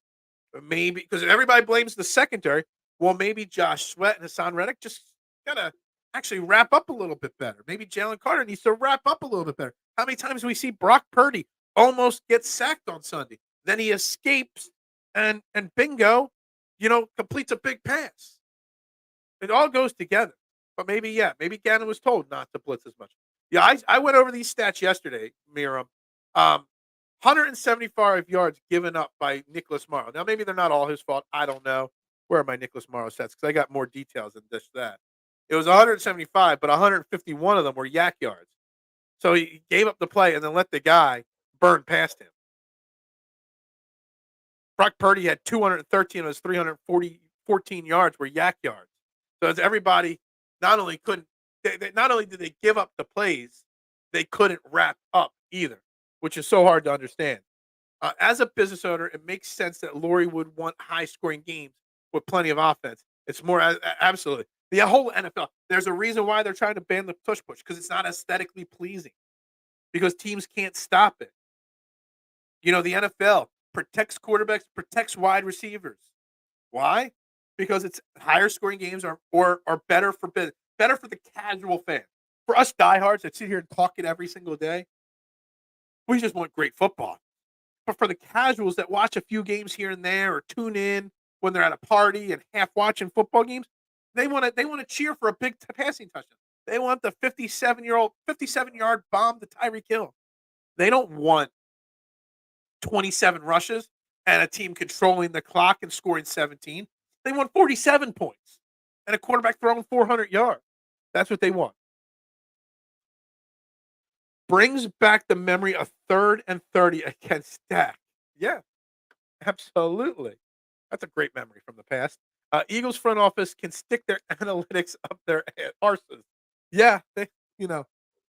Maybe because everybody blames the secondary. Well, maybe Josh Sweat and Hassan Reddick just gotta actually wrap up a little bit better. Maybe Jalen Carter needs to wrap up a little bit better. How many times do we see Brock Purdy almost get sacked on Sunday? Then he escapes and bingo, completes a big pass. It all goes together. But maybe Gannon was told not to blitz as much. Yeah, I went over these stats yesterday, Miriam. 175 yards given up by Nicholas Morrow. Now, maybe they're not all his fault. I don't know. Where are my Nicholas Morrow stats? Because I got more details than just that. It was 175, but 151 of them were yak yards. So he gave up the play and then let the guy burn past him. Brock Purdy had 213 of his 314 yards were yak yards. So as everybody not only did they give up the plays, they couldn't wrap up either, which is so hard to understand. As a business owner, it makes sense that Lori would want high-scoring games with plenty of offense. It's more absolutely the whole NFL. There's a reason why they're trying to ban the push because it's not aesthetically pleasing. Because teams can't stop it. The NFL protects quarterbacks, protects wide receivers. Why? Because it's higher scoring games are better for business, better for the casual fan. For us diehards that sit here and talk it every single day, we just want great football. But for the casuals that watch a few games here and there or tune in when they're at a party and half watching football games, they want to cheer for a big passing touchdown. They want the 57-yard bomb to Tyreek Hill. They don't want 27 rushes and a team controlling the clock and scoring 17. They want 47 points and a quarterback throwing 400 yards. That's what they want. Brings back the memory of 3rd and 30 against Stack. Yeah, absolutely. That's a great memory from the past. Eagles front office can stick their analytics up their arses. Yeah,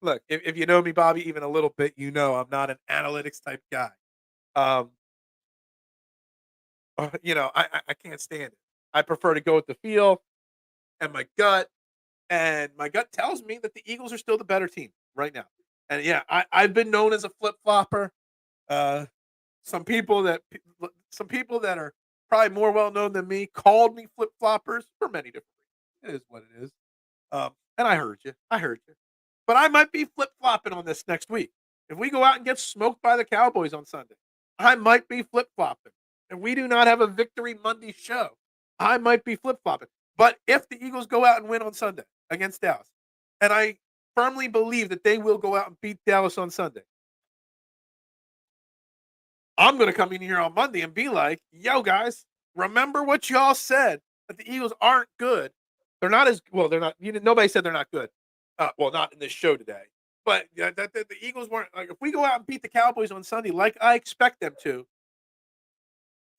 look, if you know me, Bobby, even a little bit, I'm not an analytics type guy. I can't stand it. I prefer to go with the feel and my gut, and my gut tells me that the Eagles are still the better team right now. And yeah, I've been known as a flip flopper. Uh, some people that some people that are probably more well known than me called me flip floppers for many different reasons. It is what it is. And I heard you. I heard you. But I might be flip flopping on this next week. If we go out and get smoked by the Cowboys on Sunday, I might be flip flopping. And we do not have a Victory Monday show. I might be flip flopping. But if the Eagles go out and win on Sunday against Dallas, and I firmly believe that they will go out and beat Dallas on Sunday, I'm going to come in here on Monday and be like, yo, guys, remember what y'all said that the Eagles aren't good. They're not as well. They're not. Nobody said they're not good. Well, not in this show today. But that the Eagles weren't like. If we go out and beat the Cowboys on Sunday, like I expect them to,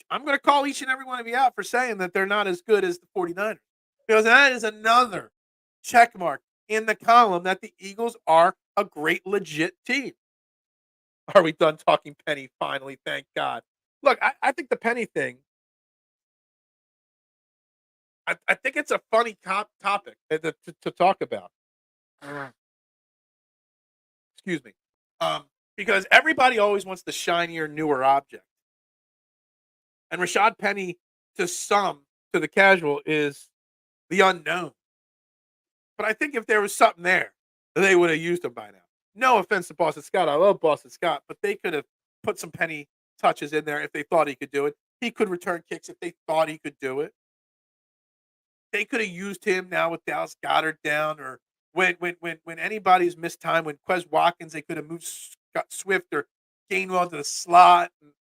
I'm going to call each and every one of you out for saying that they're not as good as the 49ers, because that is another check mark in the column that the Eagles are a great, legit team. Are we done talking Penny finally? Thank God. Look, I think the Penny thing, I think it's a funny topic to talk about. Excuse me. Because everybody always wants the shinier, newer object. And Rashad Penny, to some, to the casual, is the unknown. But I think if there was something there, they would have used him by now. No offense to Boston Scott. I love Boston Scott, but they could have put some Penny touches in there if they thought he could do it. He could return kicks if they thought he could do it. They could have used him now with Dallas Goedert down, or when anybody's missed time, when Quez Watkins, they could have moved Scott Swift or Gainwell to the slot.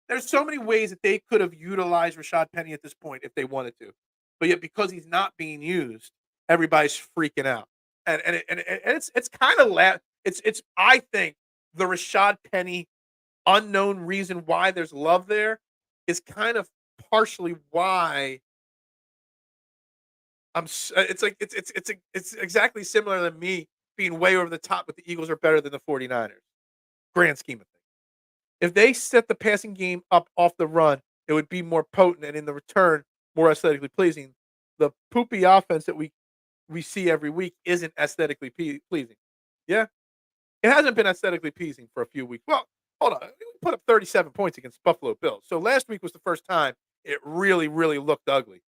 There's so many ways that they could have utilized Rashad Penny at this point if they wanted to. But yet, because he's not being used, everybody's freaking out. And it's kind of it's I think the Rashad Penny unknown reason why there's love there is kind of partially why it's exactly similar to me being way over the top with the Eagles are better than the 49ers. Grand scheme of things. If they set the passing game up off the run, it would be more potent and in the return more aesthetically pleasing. The poopy offense that we see every week isn't aesthetically pleasing. Yeah, it hasn't been aesthetically pleasing for a few weeks. Well, hold on. We put up 37 points against Buffalo Bills. So last week was the first time it really, really looked ugly.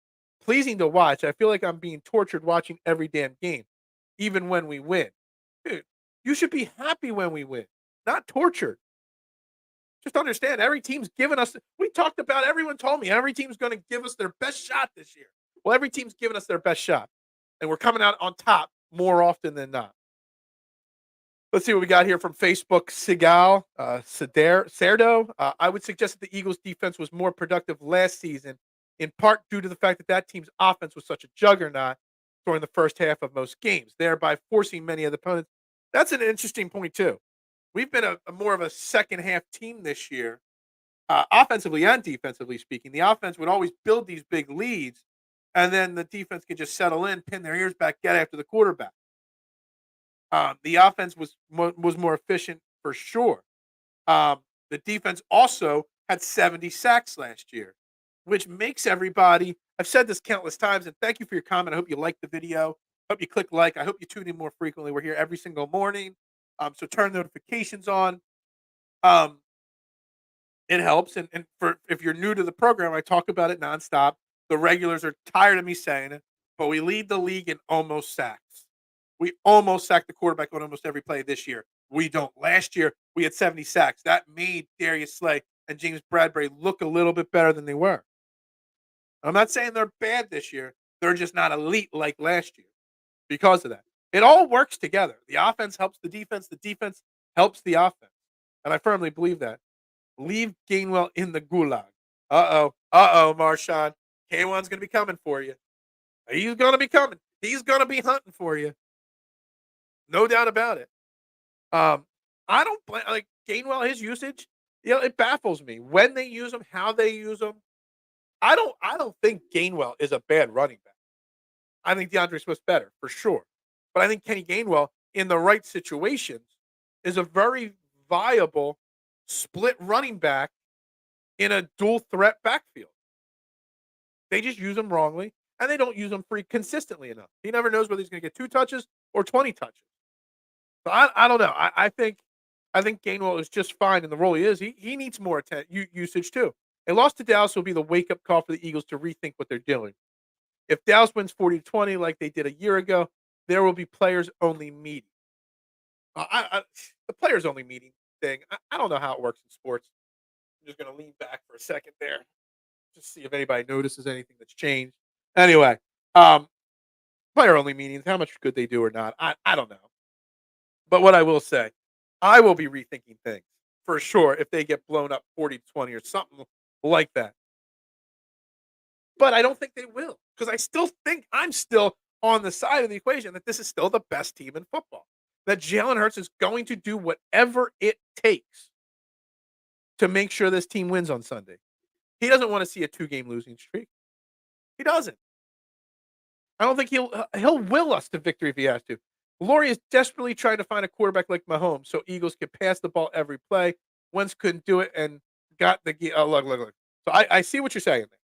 Pleasing to watch. I feel like I'm being tortured watching every damn game, even when we win. Dude, you should be happy when we win, not tortured. Just understand, every team's giving us. We talked about. Everyone told me every team's going to give us their best shot this year. Well, every team's giving us their best shot, and we're coming out on top more often than not. Let's see what we got here from Facebook. Sigal Cerdo. I would suggest that the Eagles' defense was more productive last season, in part due to the fact that that team's offense was such a juggernaut during the first half of most games, thereby forcing many of the opponents. That's an interesting point too. We've been a more of a second half team this year, offensively and defensively speaking. The offense would always build these big leads, and then the defense could just settle in, pin their ears back, get after the quarterback. The offense was more efficient for sure. The defense also had 70 sacks last year, which makes everybody. I've said this countless times, and thank you for your comment. I hope you like the video. Hope you click like. I hope you tune in more frequently. We're here every single morning, so turn notifications on. It helps, and for if you're new to the program, I talk about it nonstop. The regulars are tired of me saying it, but we lead the league in almost sacks. We almost sacked the quarterback on almost every play this year. We don't. Last year, we had 70 sacks. That made Darius Slay and James Bradbury look a little bit better than they were. I'm not saying they're bad this year. They're just not elite like last year because of that. It all works together. The offense helps the defense helps the offense. And I firmly believe that. Leave Gainwell in the gulag. Marshawn. K1's going to be coming for you. He's going to be coming. He's going to be hunting for you. No doubt about it. I don't blame Gainwell. His usage, it baffles me when they use him, how they use him. I don't think Gainwell is a bad running back. I think DeAndre Swift's better for sure, but I think Kenny Gainwell in the right situations is a very viable split running back in a dual threat backfield. They just use him wrongly, and they don't use him free consistently enough. He never knows whether he's going to get 2 touches or 20 touches. So I don't know. I think Gainwell is just fine in the role he is. He needs more usage too. A loss to Dallas will be the wake up call for the Eagles to rethink what they're doing. If Dallas wins 40-20 like they did a year ago, there will be players only meeting. The players only meeting thing. I don't know how it works in sports. I'm just going to lean back for a second there, just see if anybody notices anything that's changed. Anyway, um, player only meetings, how much good they do or not, I don't know. But what I will say, I will be rethinking things for sure if they get blown up 40-20 or something like that. But I don't think they will, because I still think I'm still on the side of the equation that this is still the best team in football. That Jalen Hurts is going to do whatever it takes to make sure this team wins on Sunday. He doesn't want to see a 2-game losing streak. He doesn't. I don't think he'll will us to victory if he has to. Laurie is desperately trying to find a quarterback like Mahomes so Eagles can pass the ball every play. Wentz couldn't do it and got the look. So I see what you're saying there.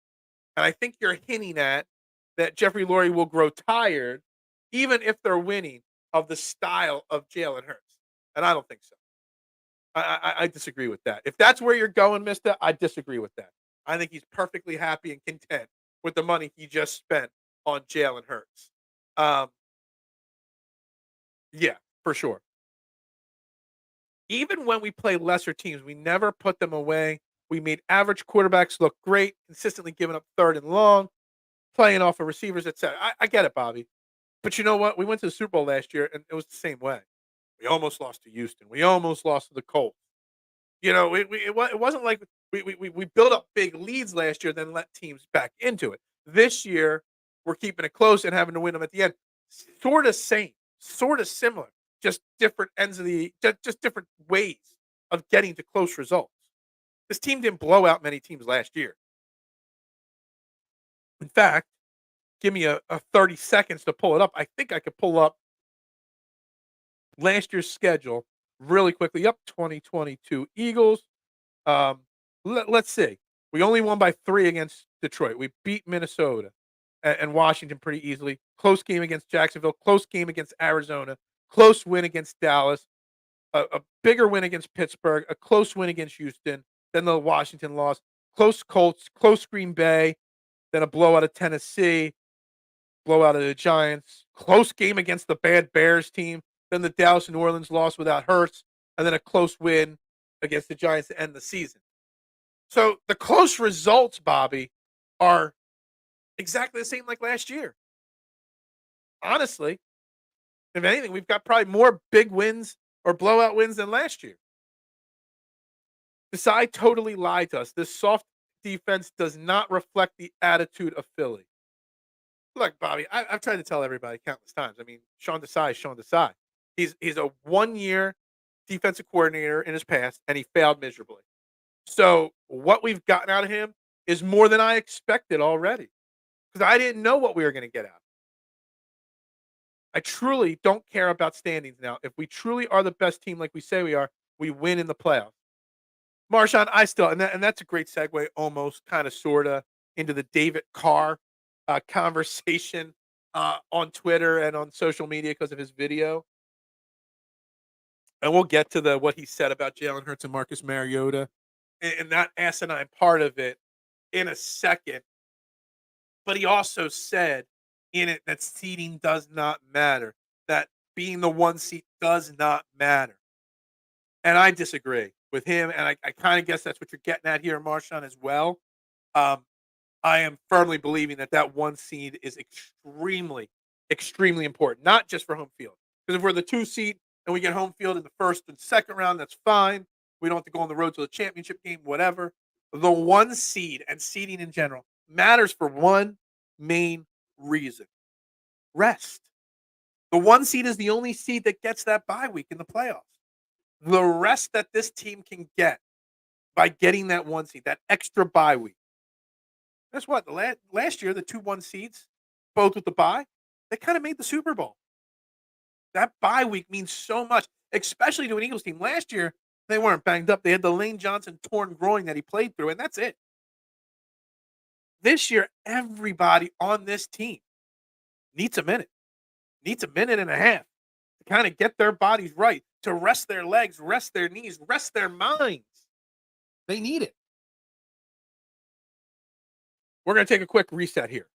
And I think you're hinting at that Jeffrey Lurie will grow tired, even if they're winning, of the style of Jalen Hurts. And I don't think so. I disagree with that. If that's where you're going, mister, I disagree with that. I think he's perfectly happy and content with the money he just spent on Jalen Hurts. Um, yeah, for sure. Even when we play lesser teams, we never put them away. We made average quarterbacks look great, consistently giving up 3rd and long, playing off of receivers, etc. I get it, Bobby. But you know what? We went to the Super Bowl last year, and it was the same way. We almost lost to Houston. We almost lost to the Colts. It wasn't like we built up big leads last year, then let teams back into it. This year, we're keeping it close and having to win them at the end. Sort of same, sort of similar, just different ends of just different ways of getting to close results. This team didn't blow out many teams last year. In fact, give me a 30 seconds to pull it up. I think I could pull up last year's schedule really quickly. Up 2022 Eagles. Let's see. We only won by 3 against Detroit. We beat Minnesota and Washington pretty easily. Close game against Jacksonville. Close game against Arizona. Close win against Dallas. A bigger win against Pittsburgh. A close win against Houston. Then the Washington loss. Close Colts. Close Green Bay. Then a blowout of Tennessee. Blowout of the Giants. Close game against the bad Bears team. Then the Dallas and New Orleans loss without Hurts. And then a close win against the Giants to end the season. So the close results, Bobby, are exactly the same like last year. Honestly, if anything, we've got probably more big wins or blowout wins than last year. Desai totally lied to us. This soft defense does not reflect the attitude of Philly. Look, Bobby, I've tried to tell everybody countless times. I mean, Sean Desai is Sean Desai. He's a 1-year defensive coordinator in his past, and he failed miserably. So what we've gotten out of him is more than I expected already, because I didn't know what we were going to get out. I truly don't care about standings now. If we truly are the best team like we say we are, we win in the playoffs. Marshawn, I still, and that's a great segue, almost kind of sort of into the David Carr conversation on Twitter and on social media because of his video. And we'll get to what he said about Jalen Hurts and Marcus Mariota and that asinine part of it in a second. But he also said in it that seeding does not matter, that being the 1 seed does not matter. And I disagree with him, and I kind of guess that's what you're getting at here, Marshawn, as well. I am firmly believing that 1 seed is extremely, extremely important, not just for home field. Because if we're the 2 seed and we get home field in the first and second round, that's fine. We don't have to go on the road to the championship game, whatever. The 1 seed and seeding in general matters for one main reason: rest. The 1 seed is the only seed that gets that bye week in the playoffs. The rest that this team can get by getting that 1 seed, that extra bye week. Guess what? Last year, the 2 1 seeds, both with the bye, they kind of made the Super Bowl. That bye week means so much, especially to an Eagles team. Last year, they weren't banged up. They had the Lane Johnson torn groin that he played through, and that's it. This year, everybody on this team needs a minute, needs a minute and a half to kind of get their bodies right, to rest their legs, rest their knees, rest their minds. They need it. We're going to take a quick reset here.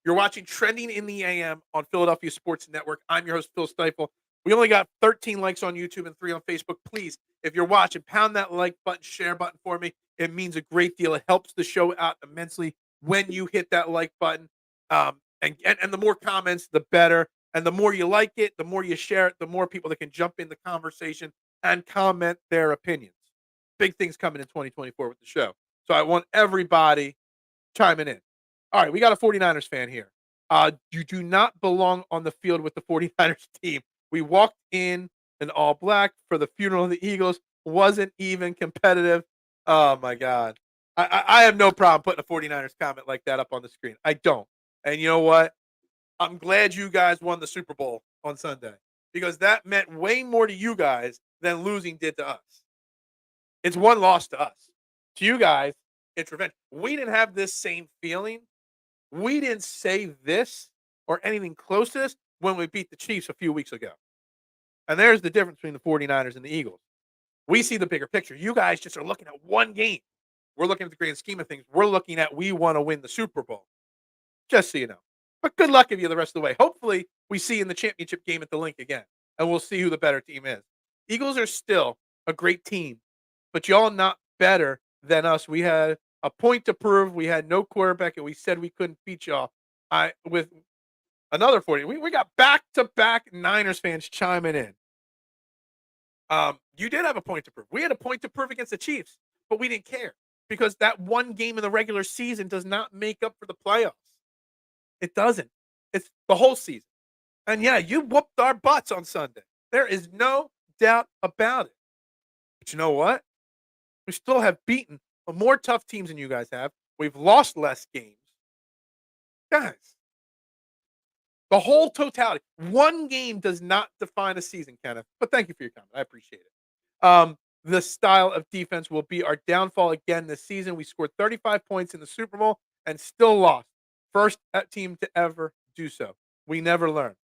You're watching Trending in the AM on Philadelphia Sports Network. I'm your host, Phil Stiefel. We only got 13 likes on YouTube and 3 on Facebook. Please, if you're watching, pound that like button, share button for me. It means a great deal. It helps the show out immensely when you hit that like button. And the more comments, the better. And the more you like it, the more you share it, the more people that can jump in the conversation and comment their opinions. Big things coming in 2024 with the show. So I want everybody chiming in. All right, we got a 49ers fan here. You do not belong on the field with the 49ers team. We walked in all black for the funeral of the Eagles. Wasn't even competitive. Oh, my God. I have no problem putting a 49ers comment like that up on the screen. I don't. And you know what? I'm glad you guys won the Super Bowl on Sunday because that meant way more to you guys than losing did to us. It's one loss to us. To you guys, it's revenge. We didn't have this same feeling. We didn't say this or anything close to this when we beat the Chiefs a few weeks ago. And there's the difference between the 49ers and the Eagles. We see the bigger picture. You guys just are looking at one game. We're looking at the grand scheme of things. We're looking at we want to win the Super Bowl. Just so you know. But good luck to you the rest of the way. Hopefully, we see you in the championship game at the Link again, and we'll see who the better team is. Eagles are still a great team, but y'all not better than us. We had a point to prove. We had no quarterback, and we said we couldn't beat y'all. With another 40. We got back-to-back Niners fans chiming in. You did have a point to prove. We had a point to prove against the Chiefs, but we didn't care because that one game in the regular season does not make up for the playoffs. It doesn't. It's the whole season. And yeah, you whooped our butts on Sunday. There is no doubt about it. But you know what? We still have beaten more tough teams than you guys have. We've lost less games. Guys, the whole totality. One game does not define a season, Kenneth. But thank you for your comment. I appreciate it. The style of defense will be our downfall again this season. We scored 35 points in the Super Bowl and still lost. First team to ever do so. We never learned.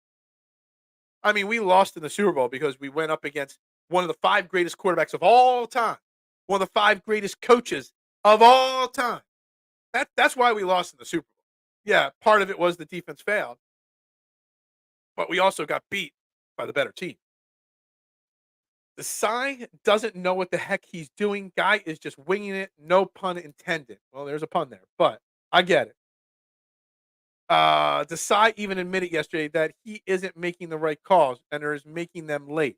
I mean, we lost in the Super Bowl because we went up against one of the 5 greatest quarterbacks of all time, one of the 5 greatest coaches of all time. That's why we lost in the Super Bowl. Yeah, part of it was the defense failed, but we also got beat by the better team. The Desai doesn't know what the heck he's doing. Guy is just winging it. No pun intended. Well, there's a pun there, but I get it. Desai even admitted yesterday that he isn't making the right calls and is making them late.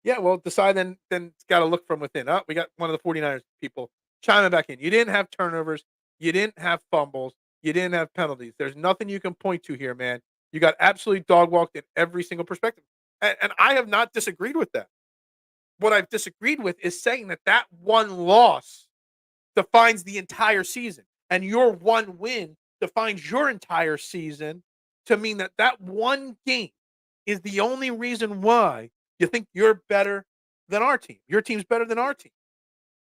Yeah, well, Desai then got to look from within. We got one of the 49ers people chiming back in. You didn't have turnovers. You didn't have fumbles. You didn't have penalties. There's nothing you can point to here, man. You got absolutely dog walked in every single perspective. And I have not disagreed with that. What I've disagreed with is saying that one loss defines the entire season. And your one win defines your entire season to mean that one game is the only reason why you think you're better than our team. Your team's better than our team.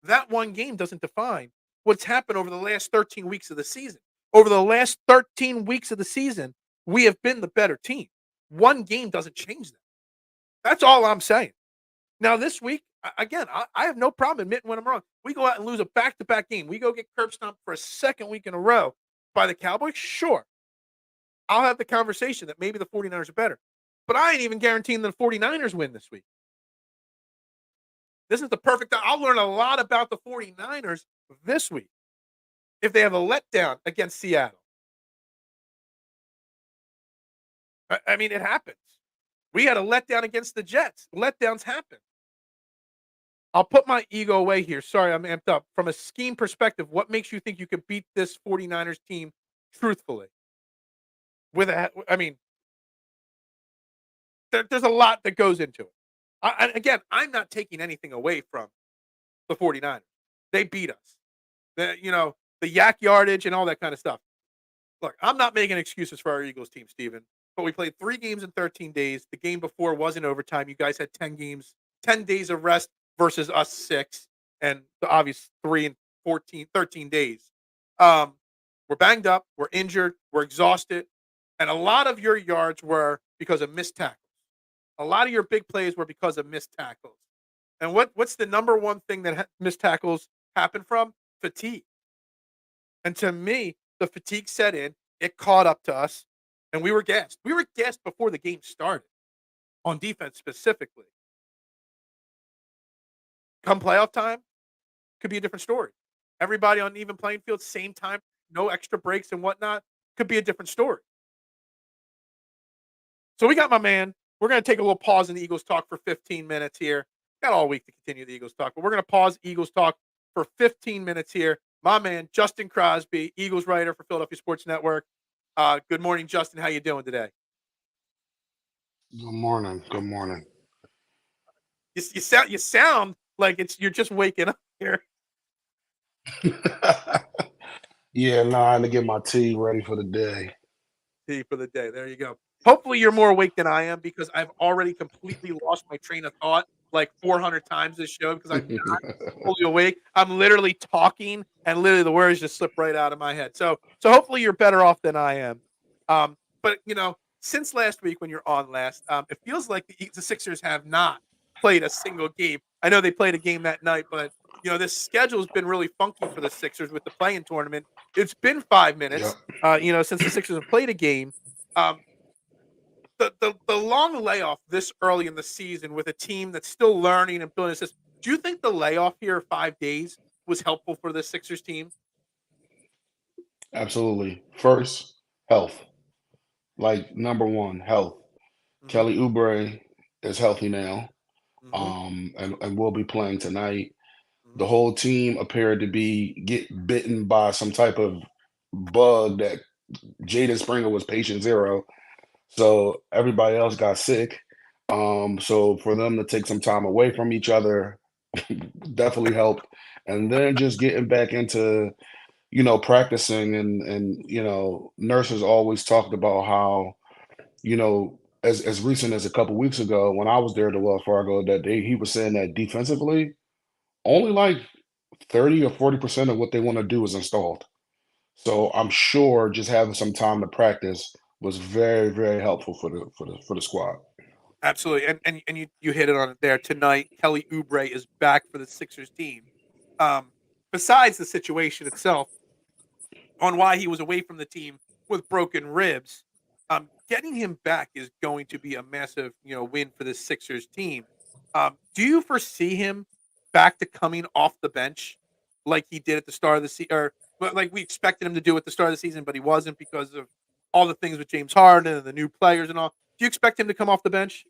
That one game doesn't define what's happened over the last 13 weeks of the season. Over the last 13 weeks of the season, we have been the better team. One game doesn't change that. That's all I'm saying. Now, this week, again, I have no problem admitting when I'm wrong. We go out and lose a back-to-back game. We go get curb stomped for a second week in a row by the Cowboys. Sure. I'll have the conversation that maybe the 49ers are better. But I ain't even guaranteeing the 49ers win this week. This is the perfect time. I'll learn a lot about the 49ers this week if they have a letdown against Seattle. I mean, it happens. We had a letdown against the Jets. Letdowns happen. I'll put my ego away here. Sorry, I'm amped up. From a scheme perspective, what makes you think you could beat this 49ers team truthfully? There's a lot that goes into it. Again, I'm not taking anything away from the 49ers. They beat us. The yak yardage and all that kind of stuff. Look, I'm not making excuses for our Eagles team, Steven, but we played 3 games in 13 days. The game before was in overtime. You guys had 10 days of rest versus us 6, and the obvious 3 and 13 days. We're banged up, we're injured, we're exhausted, and a lot of your yards were because of missed tackles. A lot of your big plays were because of missed tackles. And what's the number one thing that missed tackles happen from? Fatigue. And to me, the fatigue set in, it caught up to us, and we were gassed. We were gassed before the game started, on defense specifically. Come playoff time, could be a different story. Everybody on an even playing field, same time, no extra breaks and whatnot, could be a different story. So we got my man. We're going to take a little pause in the Eagles talk for 15 minutes here. Got all week to continue the Eagles talk, but we're going to pause Eagles talk for 15 minutes here. My man, Justin Crosby, Eagles writer for Philadelphia Sports Network. Good morning, Justin. How you doing today? Good morning. Good morning. You sound like you're just waking up here. Yeah, no, I had to get my tea ready for the day. For the day. There you go. Hopefully, you're more awake than I am because I've already completely lost my train of thought like 400 times this show because I'm not fully awake. I'm literally talking and literally the words just slip right out of my head. So hopefully you're better off than I am. But since last week when you're on last, it feels like the Sixers have not played a single game. I know they played a game that night, but this schedule's been really funky for the Sixers with the play-in tournament. It's been 5 minutes, Yep, since the Sixers have played a game. Um, the long layoff this early in the season with a team that's still learning and building this. Do you think the layoff here, 5 days, was helpful for the Sixers team? absolutely. First, health. Like number one, health. Hmm. Kelly Oubre is healthy now, Hmm. and will be playing tonight. The Hmm. whole team appeared to be get bitten by some type of bug that Jaden Springer was patient zero. So everybody else got sick. So for them to take some time away from each other definitely helped. And then just getting back into, practicing and nurses always talked about how, as recent as a couple weeks ago when I was there at the Wells Fargo that day, he was saying that defensively, only like 30 or 40% of what they want to do is installed. So I'm sure just having some time to practice was very, very helpful for the squad. Absolutely, and you hit it on it there tonight. Kelly Oubre is back for the Sixers team. Um, Besides the situation itself, on why he was away from the team with broken ribs. Getting him back is going to be a massive, win for the Sixers team. Do you foresee him back to coming off the bench like he did at the start of the season, or like we expected him to do at the start of the season, but he wasn't because of all the things with James Harden and the new players and all? Do you expect him to come off the bench?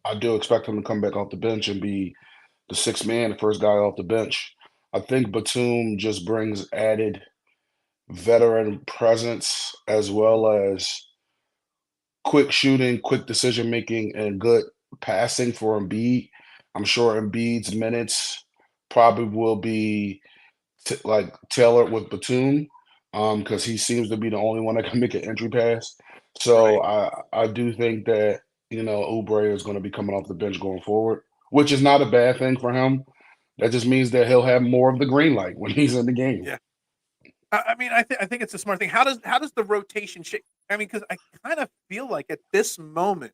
I do expect him to come back off the bench and be the sixth man, the first guy off the bench. I think Batum just brings added veteran presence as well as quick shooting, quick decision making, and good passing for Embiid. I'm sure Embiid's minutes probably will be like tailored with Batum, because he seems to be the only one that can make an entry pass. Right. So I do think that Oubre is going to be coming off the bench going forward, which is not a bad thing for him. That just means that he'll have more of the green light when he's in the game. Yeah. I think it's a smart thing. How does the rotation shape? I mean, because I kind of feel like at this moment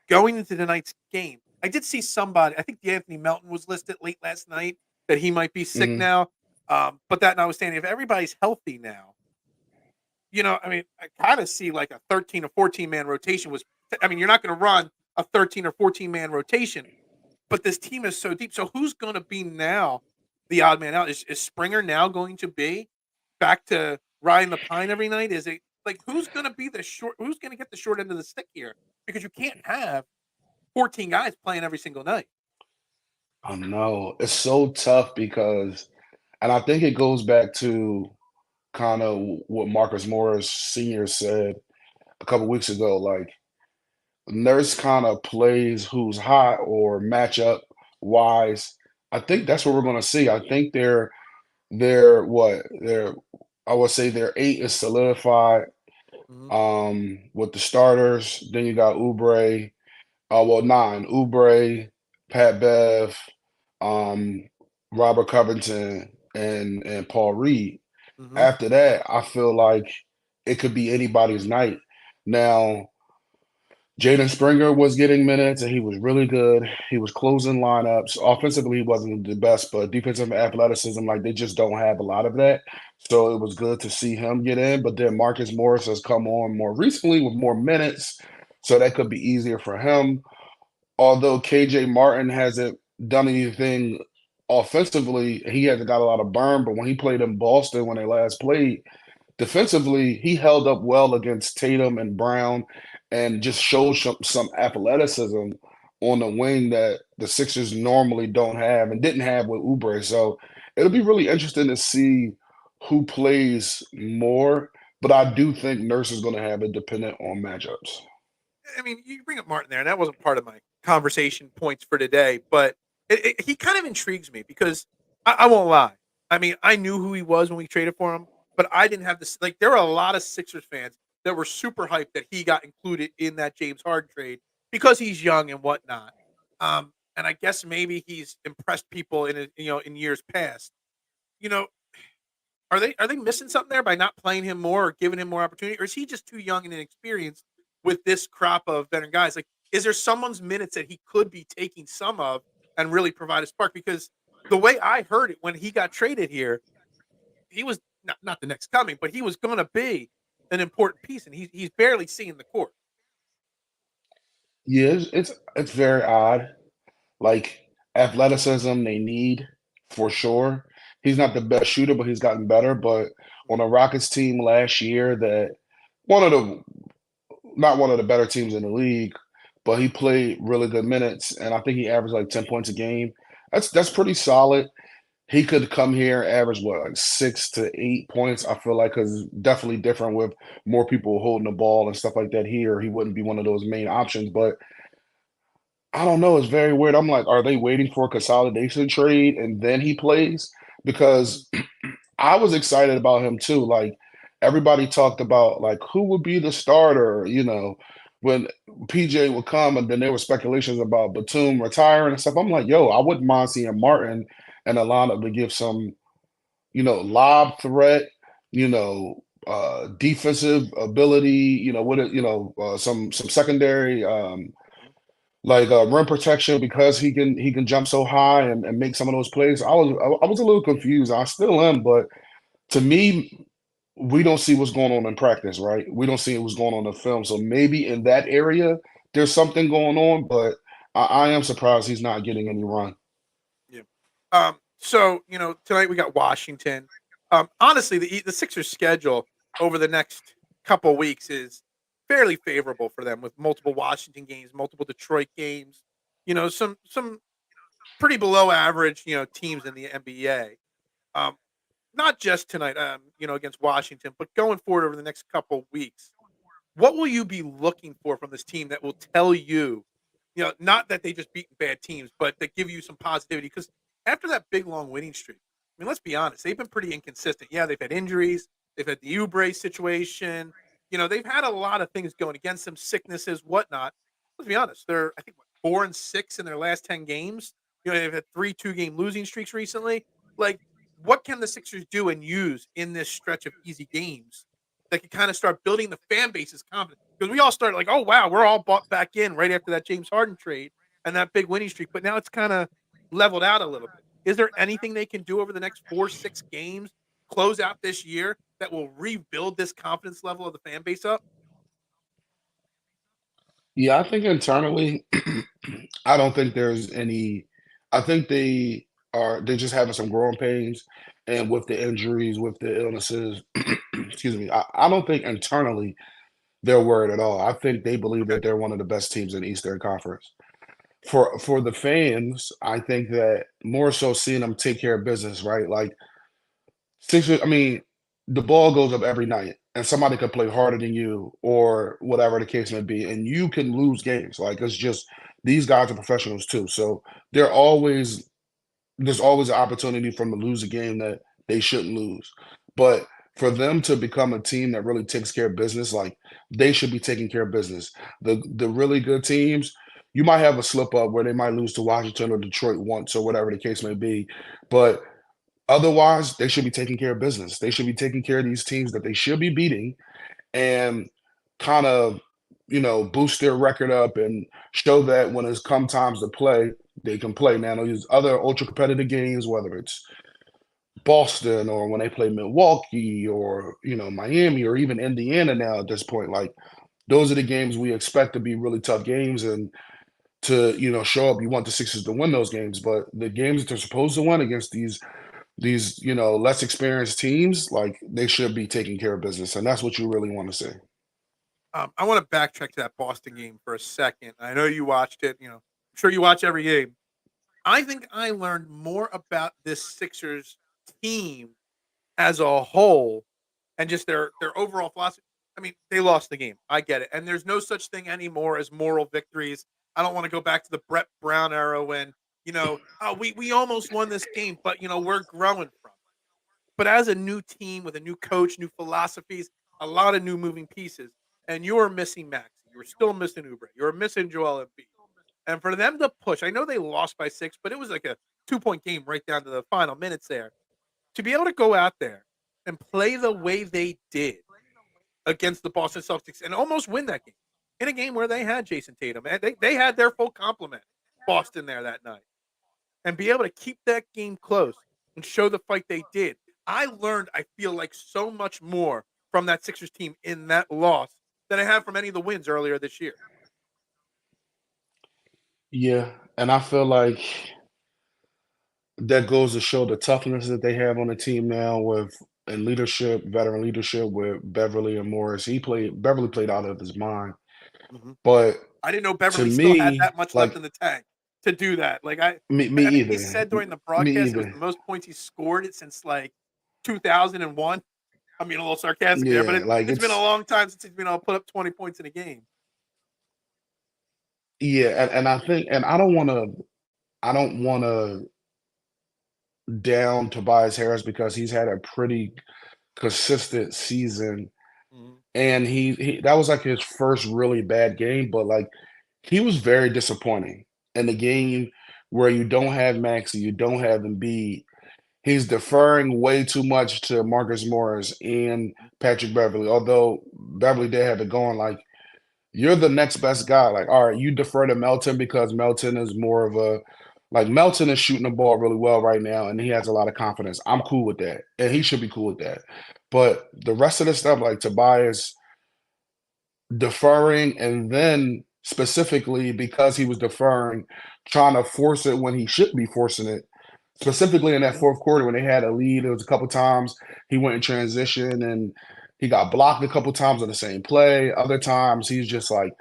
going into tonight's game, I did see somebody. I think Anthony Melton was listed late last night that he might be sick Hmm. now. But that notwithstanding, if everybody's healthy now, I mean, I kind of see like a 13 or 14 man rotation was. I mean, you're not going to run a 13 or 14 man rotation, but this team is so deep. So who's going to be now the odd man out? Is Springer now going to be back to riding the pine every night? Is it like who's going to be the short? Who's going to get the short end of the stick here? Because you can't have 14 guys playing every single night. I know it's so tough because, and I think it goes back to kind of what Marcus Morris Sr. said a couple weeks ago. Like Nurse kind of plays who's hot or matchup wise. I think that's what we're going to see. I think they're what they're. I would say their eight is solidified Mhm. with the starters. Then you got Oubre. Well, nine: Oubre, Pat Bev, um, Robert Covington, and Paul Reed. Mm-hmm. After that, I feel like it could be anybody's night. Now, Jaden Springer was getting minutes and he was really good. He was closing lineups. Offensively, he wasn't the best, but defensive athleticism, like they just don't have a lot of that. So it was good to see him get in. But then Marcus Morris has come on more recently with more minutes. So that could be easier for him. Although KJ Martin hasn't done anything offensively, he hasn't got a lot of burn. But when he played in Boston when they last played, defensively, he held up well against Tatum and Brown and just showed some athleticism on the wing that the Sixers normally don't have and didn't have with Oubre. So it'll be really interesting to see who plays more. But I do think Nurse is going to have it dependent on matchups. I mean, you bring up Martin there, and that wasn't part of my conversation points for today, but he kind of intrigues me because I won't lie. I mean, I knew who he was when we traded for him, but I didn't have this. Like, there were a lot of Sixers fans that were super hyped that he got included in that James Harden trade because he's young and whatnot. And I guess maybe he's impressed people in years past. You know, are they missing something there by not playing him more or giving him more opportunity, or is he just too young and inexperienced with this crop of veteran guys? Like, is there someone's minutes that he could be taking some of and really provide a spark? Because the way I heard it when he got traded here, he was not the next coming, but he was going to be an important piece, and he's barely seeing the court. Yeah, it's very odd. Like athleticism, they need for sure. He's not the best shooter, but he's gotten better. But on a Rockets team last year, that one of the not one of the better teams in the league, but he played really good minutes, and I think he averaged like 10 points a game. That's pretty solid. He could come here average what like 6 to 8 points. I feel like because definitely different with more people holding the ball and stuff like that. Here, he wouldn't be one of those main options, but I don't know. It's very weird. I'm like, are they waiting for a consolidation trade and then he plays? Mhm. Because I was excited about him too. Like everybody talked about like who would be the starter, when PJ would come, and then there were speculations about Batum retiring and stuff. I'm like, yo, I wouldn't mind seeing Martin and a lineup to give some, lob threat, defensive ability, some secondary like rim protection because he can jump so high and make some of those plays. I was a little confused. I still am, but to me, we don't see what's going on in practice, right? We don't see what's going on in film. So maybe in that area there's something going on, but I am surprised he's not getting any run. Yeah. So tonight we got Washington. Honestly, the Sixers' schedule over the next couple weeks is fairly favorable for them with multiple Washington games, multiple Detroit games. Some pretty below average teams in the NBA. Um, Not just tonight, against Washington, but going forward over the next couple weeks. What will you be looking for from this team that will tell you, not that they just beaten bad teams, but that give you some positivity? Because after that big long winning streak, I mean, let's be honest, they've been pretty inconsistent. Yeah, they've had injuries, they've had the Oubre situation. They've had a lot of things going against them, sicknesses, whatnot. Let's be honest, they're I think 4-6 in their last 10 games. They've had 3 2-game losing streaks recently. Like, what can the Sixers do and use in this stretch of easy games that can kind of start building the fan base's confidence? Because we all started like, oh wow, we're all bought back in right after that James Harden trade and that big winning streak, but now it's kind of leveled out a little bit. Is there anything they can do over the next 4-6 games, close out this year, that will rebuild this confidence level of the fan base up? Yeah, I think internally, I don't think there's any. I think they're just having some growing pains, and with the injuries, with the illnesses, excuse me. I don't think internally they're worried at all. I think they believe Okay. that they're one of the best teams in the Eastern Conference. For the fans, I think that more so seeing them take care of business, right? Like Sixers, I mean, the ball goes up every night, and somebody could play harder than you, or whatever the case may be, and you can lose games. Like it's just these guys are professionals too, so they're always there's always an opportunity for them to lose a game that they shouldn't lose. But for them to become a team that really takes care of business, like they should be taking care of business. The really good teams, you might have a slip up where they might lose to Washington or Detroit once or whatever the case may be, but Otherwise, they should be taking care of business. They should be taking care of these teams that they should be beating and kind of, boost their record up and show that when it's come times to play, they can play. Now, these other ultra competitive games, whether it's Boston or when they play Milwaukee or, Miami or even Indiana now at this point, like those are the games we expect to be really tough games and to, show up. You want the Sixers to win those games, but the games that they're supposed to win against these less experienced teams, like they should be taking care of business, and that's what you really want to see. I want to backtrack to that Boston game for a second. I know you watched it. I'm sure you watch every game. I think I learned more about this Sixers team as a whole and just their overall philosophy. I mean, they lost the game. I get it. And there's no such thing anymore as moral victories. I don't want to go back to the Brett Brown era when, oh, we almost won this game, but we're growing from it. But as a new team with a new coach, new philosophies, a lot of new moving pieces, and you are missing Maxi, you're still missing Oubre, you're missing Joel Embiid. And for them to push, I know they lost by 6, but it was like a 2-point game right down to the final minutes there. To be able to go out there and play the way they did against the Boston Celtics and almost win that game in a game where they had Jason Tatum and they had their full complement, Boston, there that night, and be able to keep that game close and show the fight they did. I learned, I feel like, so much more from that Sixers team in that loss than I have from any of the wins earlier this year. Yeah, and I feel like that goes to show the toughness that they have on the team now with and leadership, veteran leadership with Beverly and Morris. Beverly played out of his mind. Mhm. But I didn't know to Beverly still had me, that much left like in the tank to do that. Like me I think he either. said during the Me broadcast it was either. the most points he scored it since like 2001. I mean, a little sarcastic there, but Yeah, like it's been a long time since he's been able to put up 20 points in a game. yeah, and I think and I don't wanna down Tobias Harris because he's had a pretty consistent season Mhm. and he that was like his first really bad game, but like he was very disappointing in the game where you don't have Maxey, you don't have Embiid. He's deferring way too much to Marcus Morris and Patrick Beverly. Although Beverly did have it going, like you're the next best guy. Like, all right, you defer to Melton because Melton is more of a like Melton is shooting the ball really well right now, and he has a lot of confidence. I'm cool with that, and he should be cool with that. But the rest of the stuff, like Tobias deferring, and then specifically because he was deferring, trying to force it when he should be forcing it. Specifically in that Mhm. fourth quarter when they had a lead, there was a couple times he went in transition and he got blocked a couple times on the same play. Other times he's just like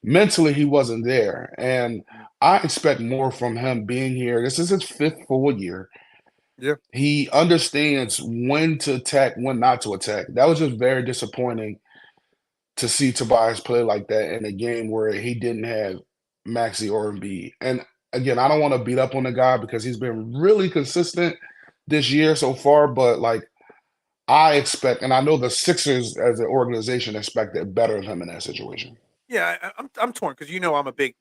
mentally he wasn't there. And I expect more from him being here. This is his fifth full year. Yeah. He understands when to attack, when not to attack. That was just very disappointing to see Tobias play like that in a game where he didn't have Maxi or Embiid. And again, I don't want to beat up on the guy because he's been really consistent this year so far, but like I expect, and I know the Sixers as an organization expected better of him in that situation. Yeah, I'm torn because I'm a big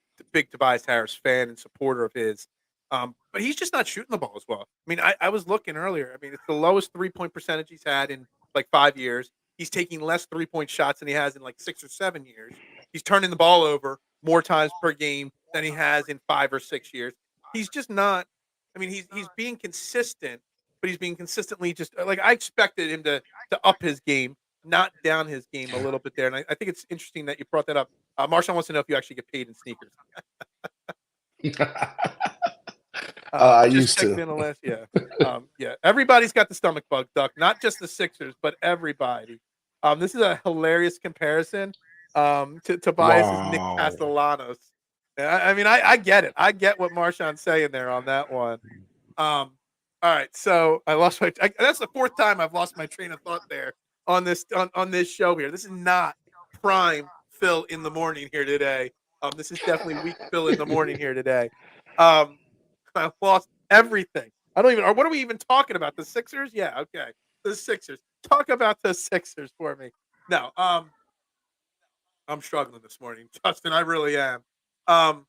Tobias Harris fan and supporter of his, but he's just not shooting the ball as well. I mean, I was looking earlier. I mean, it's the lowest 3-point percentage he's had in like 5 years. He's taking less 3-point shots than he has in like 6 or 7 years. He's turning the ball over more times per game than he has in 5 or 6 years. He's just not. I mean, he's being consistent, but he's being consistently just like I expected him to up his game, not down his game a little bit there. And I think it's interesting that you brought that up. Marshawn wants to know if you actually get paid in sneakers. I Just used checking to. in on last, yeah, yeah. Everybody's got the stomach bug, Duck. Not just the Sixers, but everybody. This is a hilarious comparison. To Tobias's Nick Wow. Castellanos. I mean, I get it. I get what Marshawn's saying there on that one. All right, so I lost my. That's the fourth time I've lost my train of thought there on this show here. This is not prime Phil in the morning here today. This is definitely weak Phil in the morning here today. Um, I lost everything. I don't even. Or what are we even talking about? The Sixers? Yeah, okay. The Sixers. Talk about the Sixers for me. No, I'm struggling this morning, Justin. I really am. Um,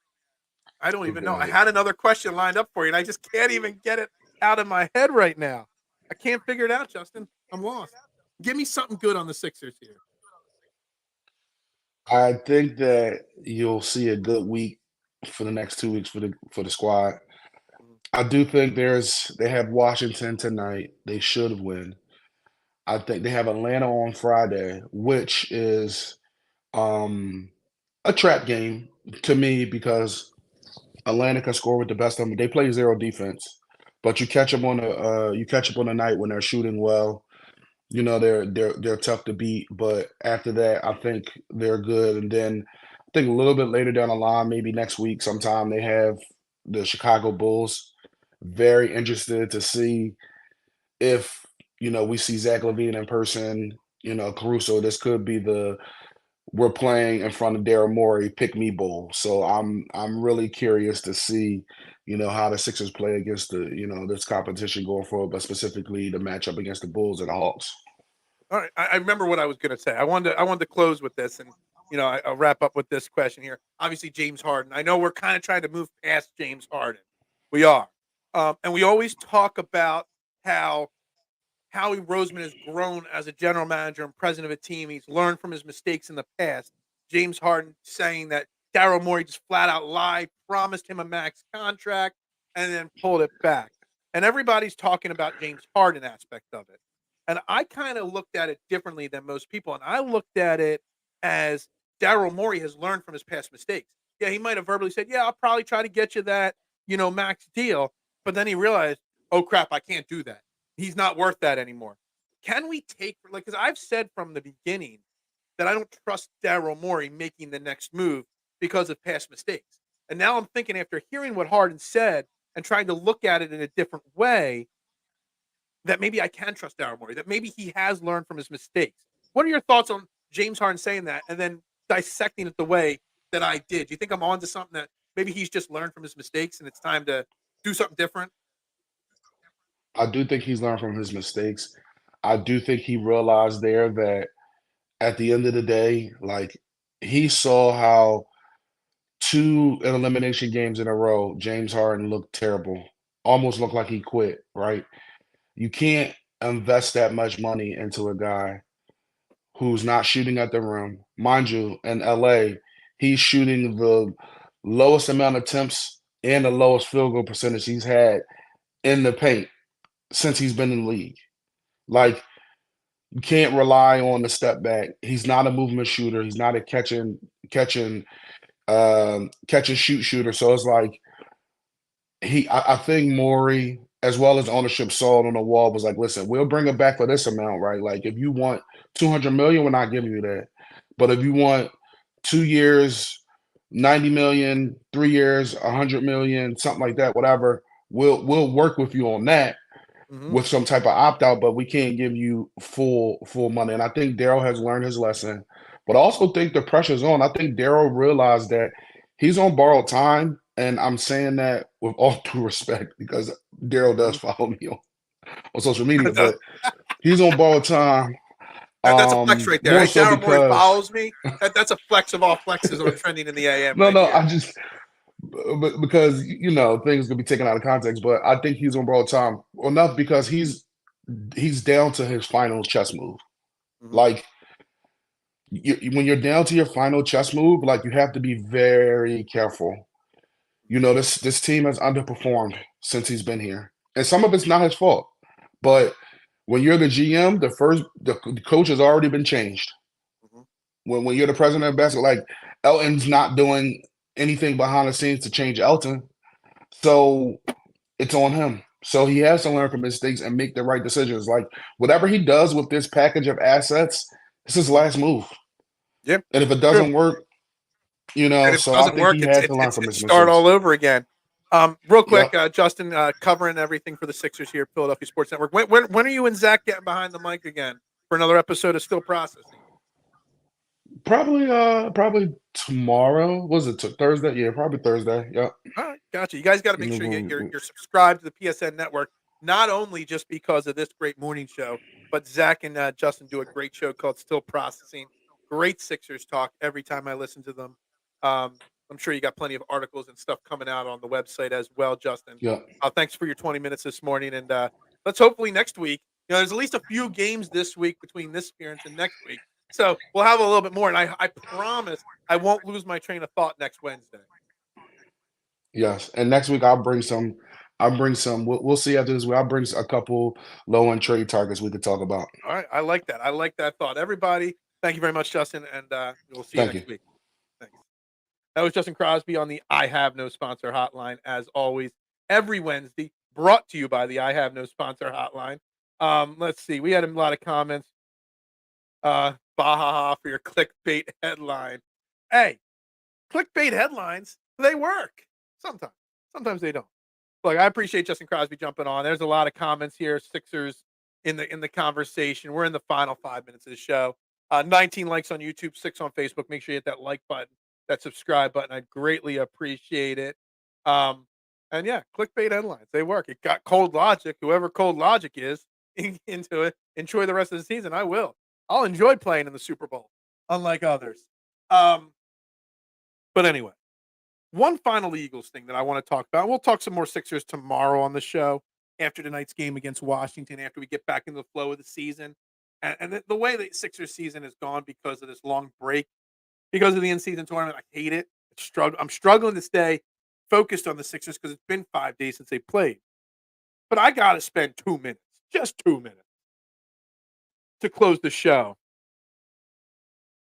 I don't even know. I Okay. had another question lined up for you, and I just can't even get it out of my head right now. I can't figure it out, Justin. I'm lost. Give me something good on the Sixers here. I think that you'll see a good week for the next 2 weeks for the squad. Mhm. I do think they have Washington tonight. They should win. I think they have Atlanta on Friday, which is um a trap game to me because Atlanta can score with the best of them. They play zero defense, but you catch them on a night when they're shooting well. You know they're tough to beat, but after that, I think they're good. And then I think a little bit later down the line, maybe next week, sometime they have the Chicago Bulls. Very interested to see if we see Zach LaVine in person. Caruso. This could be the we're playing in front of Daryl Morey pick me bowl. So I'm really curious to see how the Sixers play against this competition going forward, but specifically the matchup against the Bulls and the Hawks. All right, I remember what I was going to say. I wanted to close with this, and I'll wrap up with this question here. Obviously, James Harden. I know we're kind of trying to move past James Harden. We are, and we always talk about how Howie Roseman has grown as a general manager and president of a team. He's learned from his mistakes in the past. James Harden saying that Daryl Morey just flat out lied, promised him a max contract, and then pulled it back. And everybody's talking about James Harden aspect of it. And I kind of looked at it differently than most people. And I looked at it as Daryl Morey has learned from his past mistakes. Yeah, he might have verbally said, "Yeah, I'll probably try to get you that, max deal." But then he realized, "Oh crap, I can't do that. He's not worth that anymore." Can we take because I've said from the beginning that I don't trust Daryl Morey making the next move because of past mistakes. And now I'm thinking after hearing what Harden said and trying to look at it in a different way, that maybe I can trust Daryl Morey, that maybe he has learned from his mistakes. What are your thoughts on James Harden saying that and then dissecting it the way that I did? Do you think I'm on to something that maybe he's just learned from his mistakes and it's time to do something different? I do think he's learned from his mistakes. I do think he realized there that at the end of the day, like he saw how two elimination games in a row, James Harden looked terrible, almost looked like he quit, right? You can't invest that much money into a guy who's not shooting at the rim. Mind you, in LA, he's shooting the lowest amount of attempts and the lowest field goal percentage he's had in the paint since he's been in the league. Like, you can't rely on the step back. He's not a movement shooter. He's not a catch and shoot shooter. So it's like I think Morey, as well as ownership, saw it on the wall, was like, listen, we'll bring it back for this amount, right? Like if you want 200 million, we're not giving you that. But if you want 2 years, 90 million, 3 years, 100 million, something like that, whatever, we'll work with you on that Mm-hmm. with some type of opt out, but we can't give you full money. And I think Daryl has learned his lesson, but I also think the pressure's on. I think Daryl realized that he's on borrowed time, and I'm saying that with all due respect because Daryl does follow me on social media, but he's on borrowed time. That's a flex right there. More Hey, so Daryl Morey because follows me. That's a flex of all flexes on trending in the AM no, right no, here. I just because things can be taken out of context, but I think he's on borrowed time enough because he's down to his final chess move. Mm-hmm. Like when you're down to your final chess move, like you have to be very careful. This team has underperformed since he's been here, and some of it's not his fault. But when you're the GM, the coach has already been changed. Mm-hmm. When you're the president of basketball, like Elton's not doing anything behind the scenes to change Elton, so it's on him. So he has to learn from mistakes and make the right decisions. Like whatever he does with this package of assets, it's his last move. Yeah, And if it true. doesn't work, And if it so I doesn't think work, he it's had it's to learn it's, from it's his start mistakes. all over again. Real quick, Yep. Justin, covering everything for the Sixers here at Philadelphia Sports Network. When are you and Zach getting behind the mic again for another episode of Still Processing? Probably tomorrow. Was it Thursday? Yeah, probably Thursday. Yep. All right, gotcha. You guys got to make sure you're subscribed to the PSN network, not only just because of this great morning show, but Zach and Justin do a great show called Still Processing. Great Sixers talk every time I listen to them. I'm sure you got plenty of articles and stuff coming out on the website as well, Justin. Yep. Thanks for your 20 minutes this morning, and let's hopefully next week, there's at least a few games this week between this appearance and next week. So we'll have a little bit more. And I promise I won't lose my train of thought next Wednesday. Yes, and next week I'll bring some. I'll bring some. We'll see after this week. I'll bring a couple low end trade targets we could talk about. All right. I like that. I like that thought. Everybody, thank you very much, Justin. And we'll see you Thank you. next week. Thanks. That was Justin Crosby on the I Have No Sponsor hotline, as always, every Wednesday, brought to you by the I Have No Sponsor hotline. Let's see. We had a lot of comments. Baha for your clickbait headline. Hey, clickbait headlines, they work. Sometimes. Sometimes they don't. Look, I appreciate Justin Crosby jumping on. There's a lot of comments here. Sixers in the conversation. We're in the final 5 minutes of the show. 19 likes on YouTube, 6 on Facebook. Make sure you hit that like button, that subscribe button. I'd greatly appreciate it. And yeah, clickbait headlines, they work. It got Cold Logic, whoever Cold Logic is, into it. Enjoy the rest of the season. I will. I'll enjoy playing in the Super Bowl, unlike others. But anyway, one final Eagles thing that I want to talk about. We'll talk some more Sixers tomorrow on the show after tonight's game against Washington, after we get back into the flow of the season. And the way the Sixers season has gone because of this long break, because of the in-season tournament, I hate it. I'm struggling to stay focused on the Sixers because it's been 5 days since they played. But I got to spend 2 minutes, just 2 minutes, to close the show.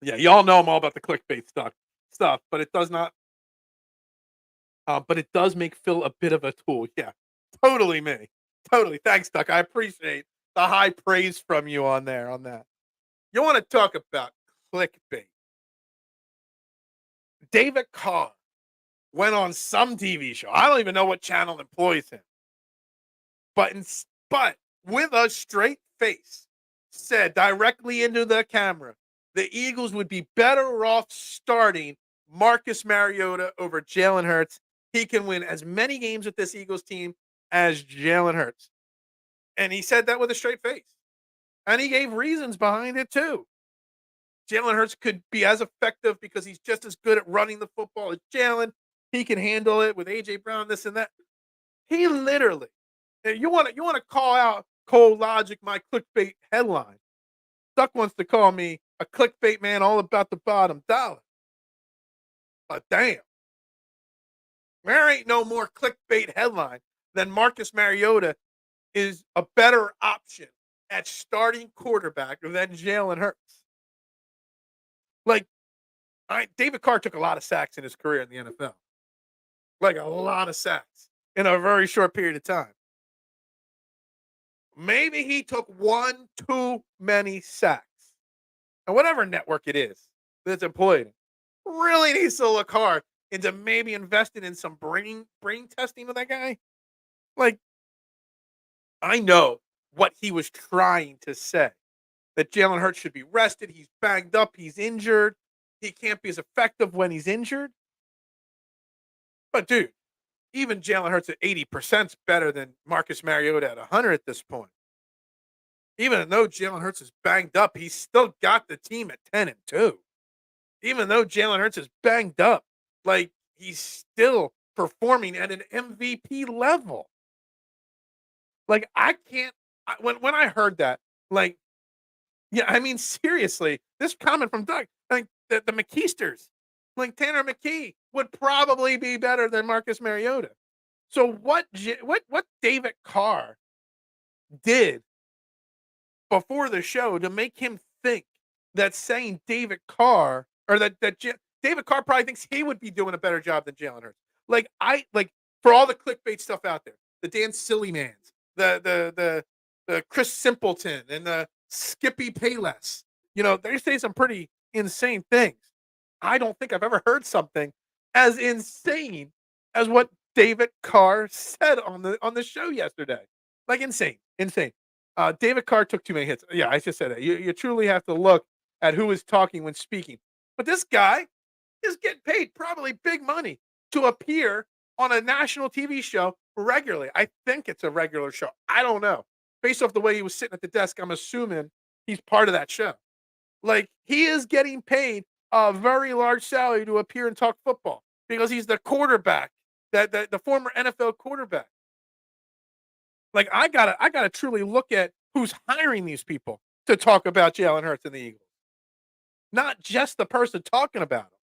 Yeah, y'all know I'm all about the clickbait stuff, but it does not. But it does make Phil a bit of a tool. Yeah, totally me. Totally. Thanks, Duck. I appreciate the high praise from you on that. You want to talk about clickbait? David Carr went on some TV show. I don't even know what channel employs him. But with a straight face, said directly into the camera, the Eagles would be better off starting Marcus Mariota over Jalen Hurts. He can win as many games with this Eagles team as Jalen Hurts. And he said that with a straight face. And he gave reasons behind it, too. Jalen Hurts could be as effective because he's just as good at running the football as Jalen. He can handle it with A.J. Brown, this and that. He literally, you want to call out Cold Logic, my clickbait headline. Duck wants to call me a clickbait man all about the bottom dollar. But damn. There ain't no more clickbait headline than Marcus Mariota is a better option at starting quarterback than Jalen Hurts. Like, David Carr took a lot of sacks in his career in the NFL. Like, a lot of sacks in a very short period of time. Maybe he took one too many sacks. And whatever network it is that's employed him really needs to look hard into maybe investing in some brain testing with that guy. Like, I know what he was trying to say. That Jalen Hurts should be rested. He's banged up. He's injured. He can't be as effective when he's injured. But, dude, even Jalen Hurts at 80% is better than Marcus Mariota at 100 at this point. Even though Jalen Hurts is banged up, he's still got the team at 10-2. Even though Jalen Hurts is banged up, like, he's still performing at an MVP level. Like, I can't, when I heard that, like, yeah, I mean, seriously, this comment from Doug, like, the McKeisters, like Tanner McKee, would probably be better than Marcus Mariota. So what David Carr did before the show to make him think that saying David Carr, or that David Carr probably thinks he would be doing a better job than Jalen Hurts. Like, for all the clickbait stuff out there, the Dan Sillymans, the Chris Simpleton, and the Skippy Payless, they say some pretty insane things. I don't think I've ever heard something as insane as what David Carr said on the show yesterday. Like, insane. David Carr took too many hits. Yeah, I just said that. You truly have to look at who is talking when speaking. But this guy is getting paid probably big money to appear on a national TV show regularly. I think it's a regular show. I don't know. Based off the way he was sitting at the desk, I'm assuming he's part of that show. Like, he is getting paid a very large salary to appear and talk football because he's the quarterback, the former NFL quarterback. Like I gotta truly look at who's hiring these people to talk about Jalen Hurts and the Eagles, not just the person talking about him.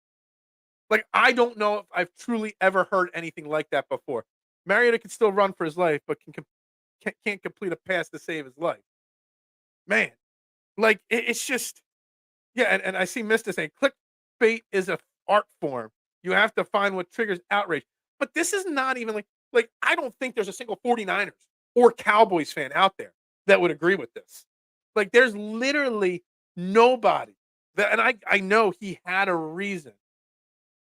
Like I don't know if I've truly ever heard anything like that before. Mariota can still run for his life, but can't complete a pass to save his life. Man, like it's just yeah. And I see Mister saying clickbait is a art form. You have to find what triggers outrage. But this is not even like I don't think there's a single 49ers or Cowboys fan out there that would agree with this. Like there's literally nobody that, and I know he had a reason,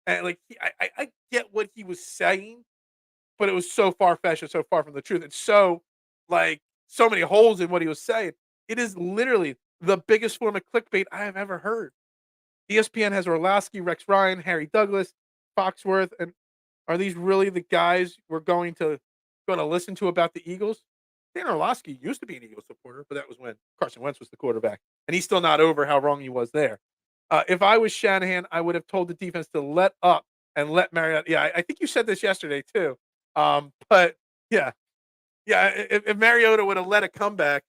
and like I get what he was saying, but it was so far fetched and so far from the truth, and so like so many holes in what he was saying. It is literally the biggest form of clickbait I have ever heard. ESPN has Orlowski, Rex Ryan, Harry Douglas, Foxworth, and are these really the guys we're going to listen to about the Eagles? Dan Orlowski used to be an Eagles supporter, but that was when Carson Wentz was the quarterback, and he's still not over how wrong he was there. If I was Shanahan, I would have told the defense to let up and let Mariota. Yeah, I think you said this yesterday too. But yeah, yeah. If Mariota would have let a comeback,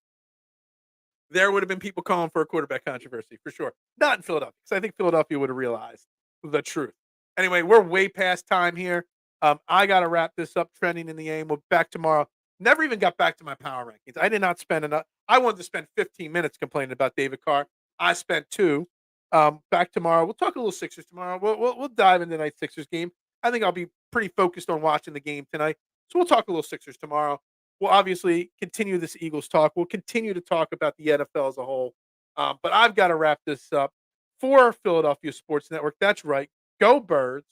there would have been people calling for a quarterback controversy for sure. Not in Philadelphia, because I think Philadelphia would have realized the truth. Anyway, we're way past time here. I got to wrap this up. Trending in the AM. We'll back tomorrow. Never even got back to my power rankings. I did not spend enough. I wanted to spend 15 minutes complaining about David Carr. I spent 2. Back tomorrow. We'll talk a little Sixers tomorrow. We'll dive into tonight's Sixers game. I think I'll be pretty focused on watching the game tonight. So we'll talk a little Sixers tomorrow. We'll obviously continue this Eagles talk. We'll continue to talk about the NFL as a whole. But I've got to wrap this up for Philadelphia Sports Network. That's right. Go Birds.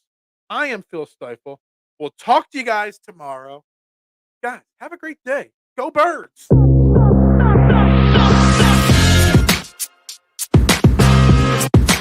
I am Phil Stiefel. We'll talk to you guys tomorrow. Guys, have a great day. Go Birds.